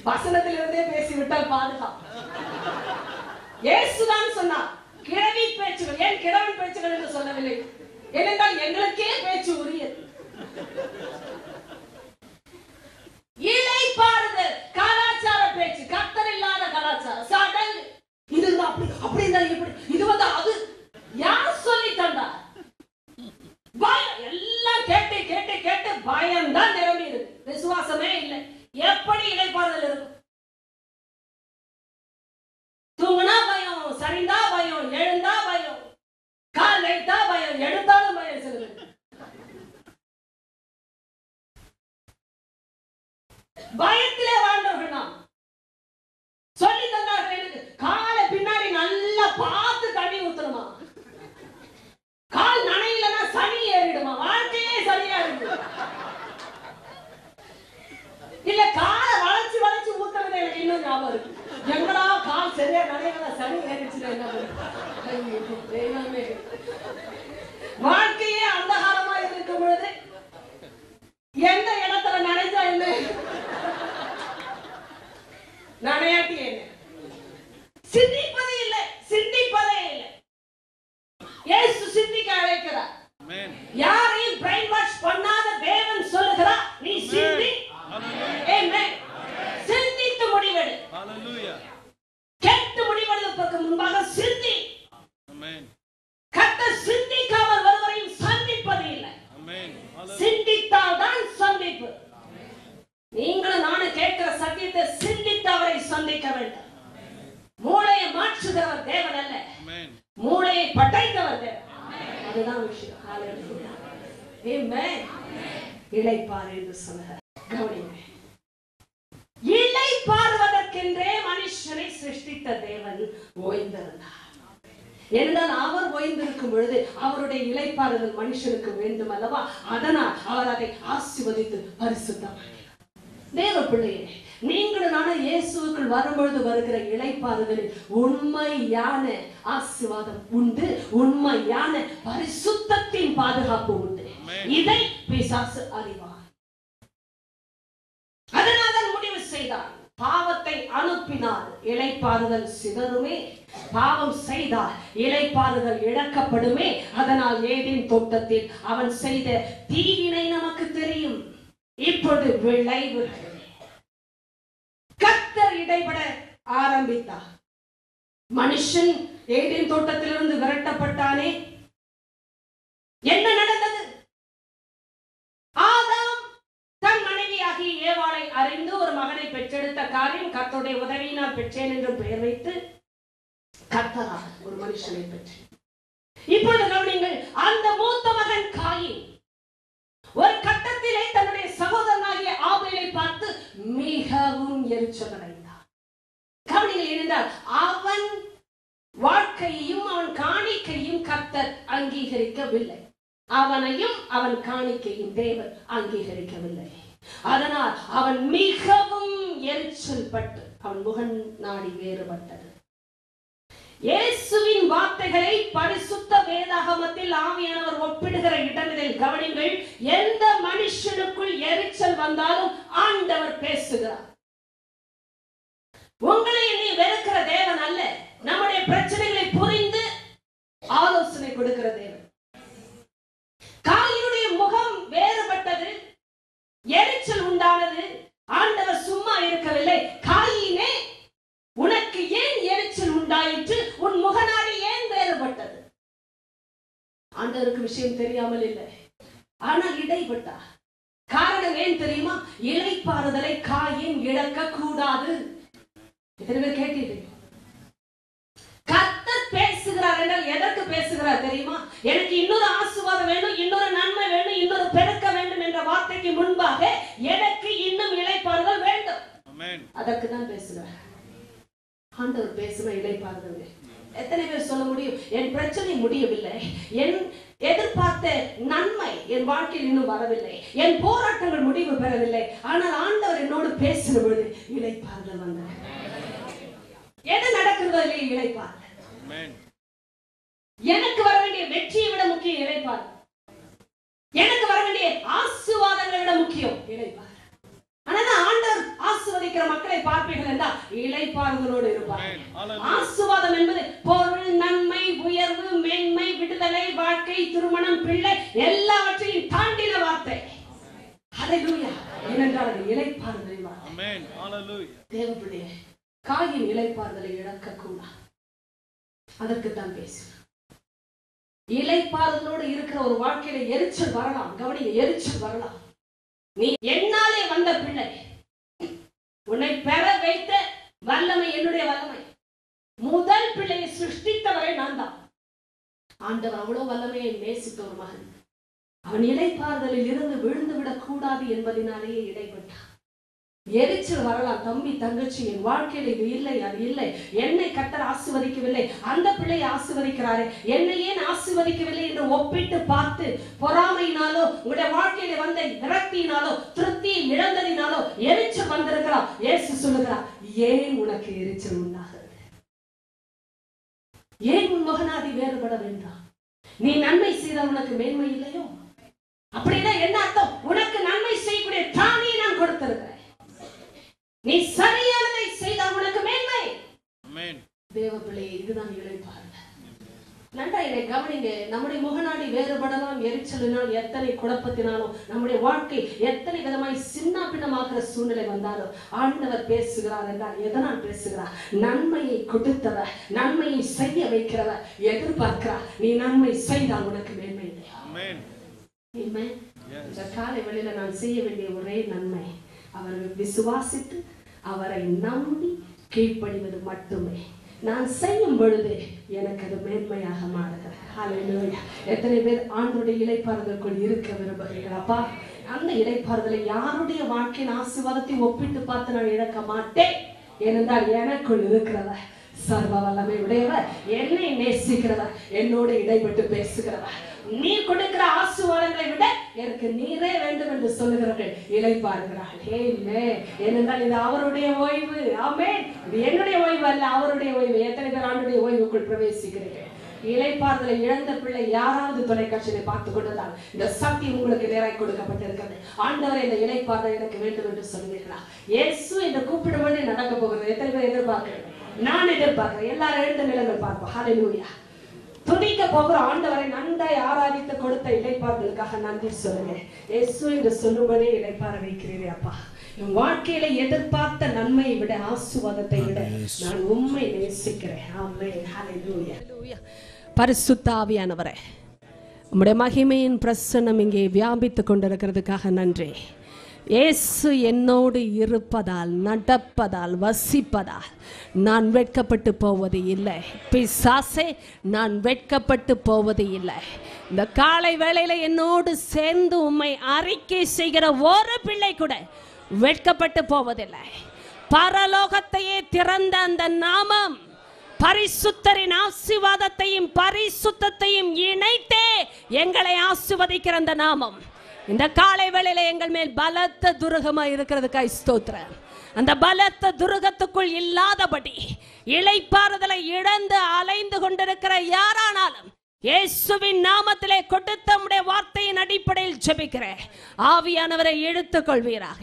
வசனத்திலிருந்தே பேசிவிட்டால் பாதுகாப்பு. இயேசுதான் சொன்னார், கிழவி பேச்சுகள். ஏன் கிழவி பேச்சுகள் என்று சொல்லவில்லை? ஏனென்றால் எங்களுக்கே பேச்சு உரியது. இளைப்பாறுதல் கலாச்சார பேச்சு, கர்த்தர் இல்லாத கலாச்சாரம், சடங்கு. இது அப்படி இப்படி, இது அது யார் சொல்லி தந்தார்? பயம். எல்லாம் கேட்டு கேட்டு கேட்டு பயம் தான் நிரம்பி இருக்கு. விசுவாசமே இல்லை. எப்படி இளைப்பாறுதல் இருக்கும்? தூங்கினா பயம், சரிந்தா பயம், எழுந்தா பயம், கால் வைத்தா பயம், எடுத்தாலும் பயம். சொல்லுங்க, பயத்திலே வாழ்ந்தவர்கள் நாம். சொல்லி தந்தார்கள் எனக்கு, காலை பின்னாடி நல்லா பார்த்து தண்ணி ஊத்தணுமா, கால் நனையிலனா சனி ஏறிடுமா, வாழ்க்கையே சரியா இருக்கு. இல்ல காலை வளைச்சு வளைச்சு ஊத்துறது எனக்கு இன்னும் ஞாபகம் இருக்கு. எங்கடா கால் சரியா நனையில சனி ஏறிடுச்சுன்னா என்ன பண்ணுறது? வாழ்க்கையே அந்தகாரமா இருக்கும் பொழுது எந்த இடத்துல நனைஞ்சா என்ன, நனையாட்டி என்ன? சிந்திப்பதே இல்லை, சிந்திப்பதே இல்லை. இயேசு சிந்திக்க அழைக்கிறார். யாரையும் பிரைன் வாஷ் பண்ணாத தேவன் சொல்லுகிறார், நீ சிந்தி. ஆமென். சிந்தித்து முடிவெடு. ஹalleluya. கேட்டு முடிவெடுப்பதற்கு முன்பாக சிந்தி. ஆமென். கர்த்தர் சிந்திக்காமல் ஒருவரையும் சந்திப்பது இல்லை. ஆமென். சிந்தித்தால் தான் சந்திப்பு. நீங்களும் நானும் கேட்கிற சத்தியத்தை சிந்தித்து அவரை சந்திக்க வேண்டும். மூளையை மாற்றுகிறவர் தேவன் அல்ல, மூளையை படைத்தவர் தேவன். அதுதான் விஷயம். ஹalleluya. ஆமென். இளைப்பாறு என்று சொன்னார். கவனிங்க, இளைப்பாறுவதற்கென்றே மனுஷனை சிருஷ்டித்த தேவன் ஓய்ந்திருந்தார். என்றால் அவர் ஓய்ந்திருக்கும் பொழுது அவருடைய இளைப்பாறுதல் மனுஷனுக்கு வேண்டும் அல்லவா? அதனால் அவர் அதை ஆசீர்வதித்து பரிசுத்தமாக்கினார். தேவ பிள்ளையே, நீங்களும் நானும் இயேசுவுக்குள் வரும்பொழுது வருகிற இளைப்பாறுதலில் உண்மையான ஆசீர்வாதம் உண்டு, உண்மையான பரிசுத்தத்தின் பாதுகாப்பு உண்டு. இதை பிசாசு அறிவார். அதனால் முடிவு செய்தார், பாவத்தை அனுப்பினால் இளைப்பாறுதல் சிதறுமே, பாவம் செய்தால் இளைப்பாறுதல் இழக்கப்படுமே. அதனால் ஏதேன் தோட்டத்தில் அவன் செய்த தீவினை நமக்கு தெரியும். இப்பொழுது விளைவு. கர்த்தர் இடைபட ஆரம்பித்தார். மனுஷன் ஏதேன் தோட்டத்திலிருந்து விரட்டப்பட்டானே. என்ன நடந்தது? ஆதாம் தன் மனைவியாகி ஏவாளை அறிந்து ஒரு மகனை பெற்றெடுத்த காரியம் கர்த்தருடைய உதவியினால் பெற்றேன் என்று பெயர் வைத்து கர்த்தராக ஒரு மனுஷனை பெற்றேன். இப்பொழுது கவனிங்கள், அந்த மூத்த மகன் காயின் ஒரு கட்டத்திலே தன்னுடைய சகோதரனாகிய ஆபேலை பார்த்து மிகவும் எரிச்சல் அடைந்தார். கவனிங்கள், இருந்தால் அவன் வாழ்க்கையையும் அவன் காணிக்கையும் கர்த்தர் அங்கீகரிக்கவில்லை. அவனையும் அவன் காணிக்கையும் தேவன் அங்கீகரிக்கவில்லை. அதனால் அவன் மிகவும் எரிச்சல் பட்டு அவன் முகன் நாடி வேறுபட்டது. இயேசுவின் வார்த்தைகளை பரிசுத்த வேதாகமத்தில் ஆவியானவர் ஒப்பிடுகிற இடங்களில் கவனிங்கள். எந்த மனுஷனுக்குள் எரிச்சல் வந்தாலும் ஆண்டவர் பேசுகிறார். உங்களை நீ வெறுக்கிற தேவன் அல்ல, நம்முடைய பிரச்சனைகளை புரிந்து ஆலோசனை கொடுக்கிற தேவன். காயினுடைய முகம் வேறுபட்டது, எரிச்சல் உண்டானது. ஆண்டவர் சும்மா இருக்கவில்லை. காயினே, உனக்கு ஏன் எரிச்சல் உண்டாயிற்று? உன் முகநாடி ஏன் வேறுபட்டது? ஆண்டவருக்கு விஷயம் தெரியாமல் இல்லை, ஆனால் இடைப்பட்டார். காரணம் ஏன் தெரியுமா? இளைப்பாறுதலை காயின் இழக்க கூடாது. எத்தனை கேட்டீர்கள்? கர்த்தர் பேசுகிறார் என்றால் எதற்கு பேசுகிறார் தெரியுமா? எனக்கு இன்னொரு ஆசீர்வாதம் வேணும், இன்னொரு நன்மை வேணும், இன்னொரு பெருக்க வேண்டும் என்ற வார்த்தைக்கு முன்பாக எனக்கு இன்னும் இளைப்பாறுதல் வேண்டும். அதற்கு தான் பேசுகிறார். ஆண்டவர் பேசுகிற இளைப்பாறுதல். எத்தனை பேர் சொல்ல முடியும், என் பிரச்சனை முடியவில்லை, என் எதிர்பார்த்த நன்மை என் வாழ்க்கையில் இன்னும் வரவில்லை, என் போராட்டங்கள் முடிவு பெறவில்லை, ஆனால் ஆண்டவர் என்னோடு பேசுகிற பொழுது இளைப்பாறுதல் வந்தார். எது நடக்கிறதோ இல்லையே இளைப்பாறுதல். எனக்கு வர வேண்டிய வெற்றியை விட முக்கியம் இளைப்பாறுதல். எனக்கு வர வேண்டிய ஆசீர்வாதங்களை விட முக்கியம் இளைப்பாறுதல். ஆனால் ஆண்டவர் ஆசீர்வதிக்கிற மக்களை பார்ப்பீர்கள் என்றால் இளைப்பாறுதலோடு இருப்பார். ஆசீர்வாதம் என்பது பொருள், நன்மை, உயர்வு, மேன்மை, விடுதலை, வாழ்க்கை, திருமணம், பிள்ளை எல்லாவற்றையும் தாண்டின வார்த்தை. ஹல்லேலூயா. ஏனென்றால் அது இளைப்பாறுதல் வார்த்தை. ஆமென். ஹல்லேலூயா. தேவனுடைய காயின் இளைப்பாறுதலை இழக்க கூடாது. அதற்கு தான் பேசுகிறேன். இளைப்பாறுதலோடு இருக்கிற ஒரு வாழ்க்கையில எரிச்சல் வரலாம். கவனிங்க, எரிச்சல் வரலாம். நீ என்னாலே வந்த பிள்ளை, உன்னை பெற வைத்த வல்லமை என்னுடைய வல்லமை. முதல் பிள்ளையை சிருஷ்டித்தவரை நான் தான். ஆண்டவர் அவ்வளவு வல்லமையை நேசித்த ஒரு மகன். அவன் இளைப்பாறுதலில் இருந்து விழுந்து விடக் கூடாது என்பதனாலேயே இடைப்பட்டான். எரிச்சல் வரலாம். தம்பி, தங்கச்சி, என் வாழ்க்கையில இது இல்லை, அது இல்லை, என்னை கர்த்தர் ஆசீர்வதிக்கவில்லை, அந்த பிள்ளையை ஆசீர்வதிக்கிறாரே, என்னை ஏன் ஆசீர்வதிக்கவில்லை என்று ஒப்பிட்டு பார்த்து பொறாமையினாலோ உங்களுடைய வாழ்க்கையில வந்த விரக்தியினாலோ திருப்தியை இழந்ததினாலோ எரிச்சல் வந்திருக்கலாம். இயேசு சொல்லுகிறார், ஏன் உனக்கு எரிச்சல் உண்டாகிறது? ஏன் உன் மகனாதி வேறுபட வேண்டாம்? நீ நன்மை செய்தால் உனக்கு மேன்மை இல்லையோ? அப்படின்னா என்ன அர்த்தம்? உனக்கு நன்மை செய்யக்கூடிய தானியை நான் கொடுத்திருக்கிறேன், நீ சரியானதை செய்தால் உனக்கு மேன்மை. ஆமென். தேவ பிள்ளையே, இதுதான் இளைப்பாறுதல். நன்றா இதை கவனிங்க. நம்முடைய முகநாடி வேறுபடலாம். எரிச்சலினால், எத்தனை குழப்பத்தினாலும், நம்முடைய வாழ்க்கை எத்தனை விதமாய் சின்ன பின்னமாகிற சூழ்நிலை வந்தாலும் ஆண்டவர் பேசுகிறார் என்றால் எதனால் பேசுகிறார்? நன்மையை கொடுத்தவர், நன்மையை செய்ய வைக்கிறவர் எதிர்பார்க்கிறார். நீ நன்மை செய்தால் உனக்கு மேன்மை இல்லை. ஆமென். ஆமென். இந்த காலை வேளையில நான் செய்ய வேண்டிய ஒரே நன்மை, அவரை விசுவாசித்து அவரை நம்பி கீழ்ப்படிவது மட்டுமே. நான் செய்யும் பொழுது எனக்கு அது மேன்மையாக மாறுகிறது. ஹல்லேலூயா. எத்தனை பேர் ஆண்டவருடைய இளைப்பாறுதலுக்குள் இருக்க விரும்புகிறீர்களப்பா? அந்த இளைப்பாறுதலை யாருடைய வாழ்க்கையின் ஆசீர்வாதத்தை ஒப்பிட்டு பார்த்து நான் இழக்க மாட்டேன். ஏனென்றால் எனக்குள் இருக்கிறவர் சர்வ வல்லமை உடையவர், என்னை நேசிக்கிறவர், என்னோடு இடைப்பட்டு பேசுகிறவர். நீ கொடுக்கிற ஆசீர்வாதங்களை விட எனக்கு நீரே வேண்டும் என்று சொல்லுகிறவர்கள் இளைப்பாறுகிறார்கள். ஏனென்றால் இது அவருடைய ஓய்வு. ஆமென். இது என்னுடைய ஓய்வு அல்ல, அவருடைய ஓய்வு. எத்தனை பேர் ஆண்டுடைய ஓய்வுக்குள் பிரவேசிக்கிறீர்கள்? இளைப்பாறுதலை இழந்த பிள்ளை யாராவது தொலைக்காட்சியை பார்த்து கொண்டிருந்தால் இந்த சக்தி உங்களுக்கு நேராய் கொடுக்கப்பட்டிருக்கிறது. ஆண்டவரே, இந்த இளைப்பாறுதல் எனக்கு வேண்டும் என்று சொல்லுவீர்களா? இயேசு என்று கூப்பிடும்போது நடக்க போகிறது. எத்தனை பேர் எதிர்பார்க்கிறேன்? நான் எதிர்பார்க்கிறேன். எல்லாரும் எழுந்த நிலைகள் பார்ப்போம். ஹல்லேலூயா. துதிக்க போகிற ஆண்டவரை நன்றாய் ஆராதித்து கொடுத்த இளைப்பாறுதலுக்காக நன்றி சொல்லுங்க. இயேசு என்று சொல்லும்போதே இளைப்பாற வைக்கிறீரே அப்பா. என் வாழ்க்கையில எதிர்பார்த்த நன்மையை விட, ஆசீர்வாதத்தை விட நான் உம்மை நேசிக்கிறேன். ஆமென். ஹல்லேலூயா. பரிசுத்த ஆவியானவரே, உம்முடைய மகிமையின் பிரசன்னம் இங்கே வியாபித்துக் கொண்டிருக்கிறதுக்காக நன்றி. இயேசு என்னோடு இருப்பதால், நடப்பதால், வசிப்பதால் நான் வெட்கப்பட்டு போவது இல்லை. பிசாசே, நான் வெட்கப்பட்டு போவது இல்லை. இந்த காலை வேளையில என்னோடு சேர்ந்து உம்மை அறிக்கை செய்கிற ஒரு பிள்ளை கூட வெட்கப்பட்டு போவதில்லை. பரலோகத்தையே திறந்த அந்த நாமம், பரிசுத்தரின் ஆசீர்வாதத்தையும் பரிசுத்தத்தையும் இணைத்தே எங்களை ஆசீர்வதிக்கிற அந்த நாமம் இந்த காலை வேளையில எங்கள் மேல் பலத்த துருகமா இருக்கிறதுக்காய் ஸ்தோத்திரம். அந்த பலத்த துருகத்துக்குள் இல்லாதபடி இளைப்பாறுதலை இழந்து அலைந்து கொண்டிருக்கிற யாரானாலும் இயேசுவின் நாமத்திலே கொடுத்த நம்முடைய வார்த்தையின் அடிப்படையில் ஜெபிக்கிறேன். ஆவியானவரை இழுத்துக் கொள்வீராக.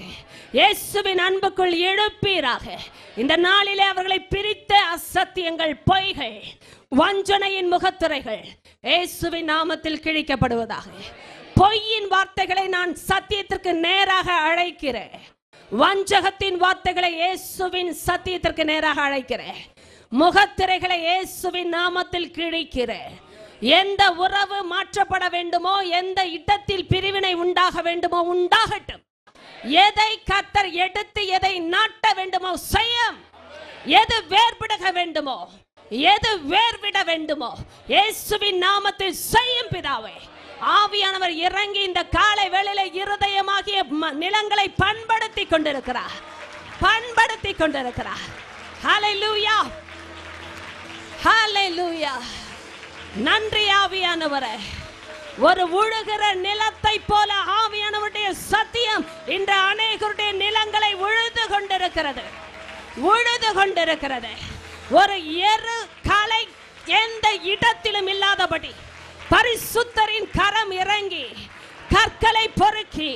இயேசுவின் அன்புக்குள் எழுப்பீராக. இந்த நாளிலே அவர்களை பிரித்த அசத்தியங்கள், பொய்கள், வஞ்சனையின் முகத்திரைகள் இயேசுவின் நாமத்தில் கிழிக்கப்படுவதாக. பொய்யின் வார்த்தைகளை நான் சத்தியத்திற்கு நேராக அழைக்கிறேன். வஞ்சகத்தின் வார்த்தைகளை இயேசுவின் சத்தியத்திற்கு நேராக அழைக்கிறேன். முகத்திரைகளை இயேசுவின் நாமத்தில் கிழிக்கிறேன். எந்த உறவு மாற்றப்பட வேண்டுமோ, எந்த இடத்தில் பிரிவினை உண்டாக வேண்டுமோ உண்டாகட்டும். எதை கர்த்தர் எடுத்து எதை நாட்ட வேண்டுமோ செய்யும். எது வேர்விட வேண்டுமோ, எது வேர்விட வேண்டுமோ இயேசுவின் நாமத்தில் செய்யும் பிதாவே. ஆவியானவர் இறங்கி இந்த காலை வேளையில இருதயமாகிய நிலங்களை பண்படுத்தி கொண்டிருக்கிறார். ஹல்லேலூயா, ஹல்லேலூயா. நன்றி ஆவியானவரே. ஒரு உழுகிற நிலத்தை போல ஆவியானவருடைய சத்தியம் இன்று அநேகருடைய நிலங்களை உழுது கொண்டிருக்கிறது. ஒரு எரு களை எந்த இடத்திலும் இல்லாதபடி பரிசுத்தரின் கரம் இறங்கி கற்களை பொறுக்கி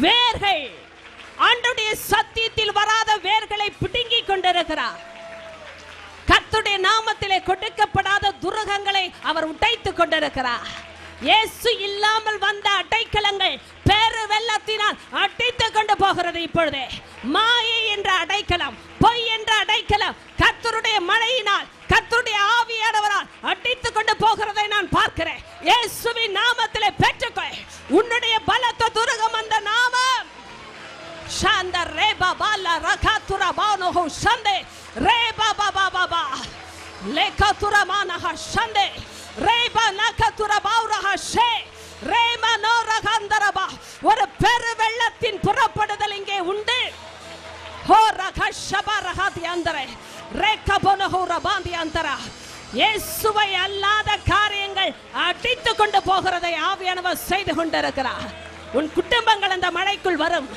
வேர்கள், ஆண்டவருடைய சத்தியத்தில் வராத வேர்களை பிடுங்கி கொண்டிருக்கிறார். கர்த்தருடைய நாமத்திலே கொடுக்கப்படாத துருகங்களை அவர் உடைத்துக் கொண்டிருக்கிறார். இயேசு இல்லாமல் வந்த அடைக்கலங்கள் பேரு வெள்ளத்தினால் அடைத்துக் கொண்டு போகிறது. இப்பொழுதே மாயை என்ற அடைக்கலம், பொய் என்ற அடைக்கலம் கர்த்தருடைய மழையினால், கர்த்தருடைய ஆவியானவரால் அடித்துக் கொண்டு போகிறதை நான் பார்க்கிறேன். இயேசுவின் நாமத்திலே பெற்றுக்கொள். உன்னுடைய பலத்த துருகம் அந்த நாமம். ஷாந்த ரேபா பாலா ரகாத்துரா பானோஹோ ஷந்தே ரேபா பாபா பாபா லேகாத்துரா மானஹா ஷந்தே ரேபா நகாத்துரா பாவுரஹா ஷே ரேமா நோரகந்தரபா. ஒரு பெரு வெள்ளத்தின் புறப்படுதல் இங்கே உண்டு. ஹோ ரகஷபா ரஹாதி அந்தரே ரேகபனஹோ ரபாந்தி அந்தரா. இயேசுவை அல்லாத காரியங்கள் அடித்துக் கொண்டு போகிறதை ஆவியானவர் செய்து கொண்டிருக்கிறார். உன் குடும்பங்கள் அந்த மழைக்குள் வரும்.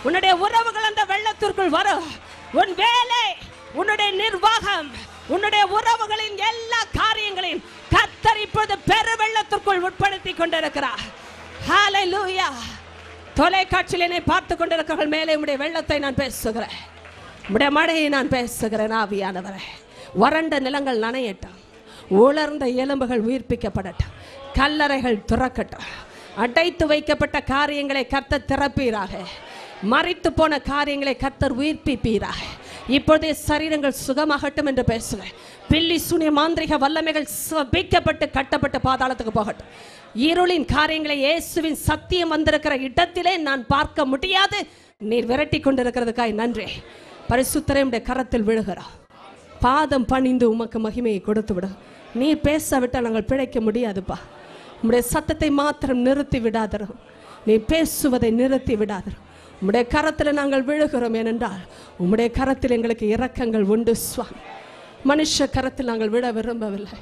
உன்னுடைய உறவுகள் அந்த வெள்ளத்திற்குள் வரும். உன் வேலை, உன்னுடைய நிர்வாகம், உன்னுடைய உறவுகளின் எல்லா காரியங்களையும் கர்த்தர் இப்பொழுது பெரு வெள்ளத்திற்குள் உட்படுத்தி கொண்டிருக்கிறார். ஹல்லேலூயா. தொலைக்காட்சியில் என்னை பார்த்து கொண்டிருக்கிறவர்கள் மேலே உம்முடைய வெள்ளத்தை நான் பேசுகிறேன். உம்முடைய மழையை நான் பேசுகிறேன். ஆவியானவரே, வறண்ட நிலங்கள் நனையட்டும். உலர்ந்த எலும்புகள் உயிர்ப்பிக்கப்படட்டும். கல்லறைகள் துறக்கட்டும். அடைத்து வைக்கப்பட்ட காரியங்களை கர்த்தர் திறப்பீராக. மரித்து போன காரியங்களை கர்த்தர் உயிர்ப்பிப்பீராக. இப்பொழுதே சரீரங்கள் சுகமாகட்டும் என்று பேசுகிறேன். பில்லி சூனிய மாந்திரிக வல்லமைகள் சபிக்கப்பட்டு கட்டப்பட்டு பாதாளத்துக்கு போகட்டும். இருளின் காரியங்களை இயேசுவின் சத்தியம் வந்திருக்கிற இடத்திலே நான் பார்க்க முடியாது. நீர் விரட்டி கொண்டிருக்கிறதுக்காய் நன்றி. பரிசுத்தரே, உம்முடைய கரத்தில் விழுகிறோம். பாதம் பணிந்து உமக்கு மகிமையை கொடுத்து விடும். நீர் பேசாவிட்டால் நாங்கள் பிழைக்க முடியாதுப்பா. உம்முடைய சத்தத்தை மாத்திரம் நிறுத்தி விடாதரும். நீ பேசுவதை நிறுத்தி விடாதரும். உம்முடைய கரத்தில் நாங்கள் விழுகிறோம். ஏனென்றால் உம்முடைய கரத்தில் எங்களுக்கு இரக்கங்கள் உண்டு சுவாமி. மனுஷ கரத்தில் நாங்கள் விட விரும்பவில்லை.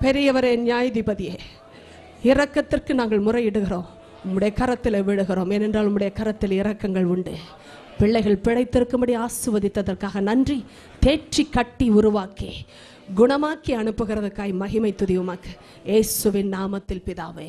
பெரியவரே, நியாயாதிபதியே, இரக்கத்திற்கு நாங்கள் முறையிடுகிறோம். உம்முடைய கரத்தில் விழுகிறோம். ஏனென்றால் உம்முடைய கரத்தில் இரக்கங்கள் உண்டு. பிள்ளைகள் பிழைத்திருக்கும்படி ஆசீர்வதித்ததற்காக நன்றி. தேற்றி கட்டி உருவாக்கி குணமாக்கி அனுப்புகிறதுக்காய் மகிமை துதி உமக்கு. இயேசுவின் நாமத்தில் பிதாவே.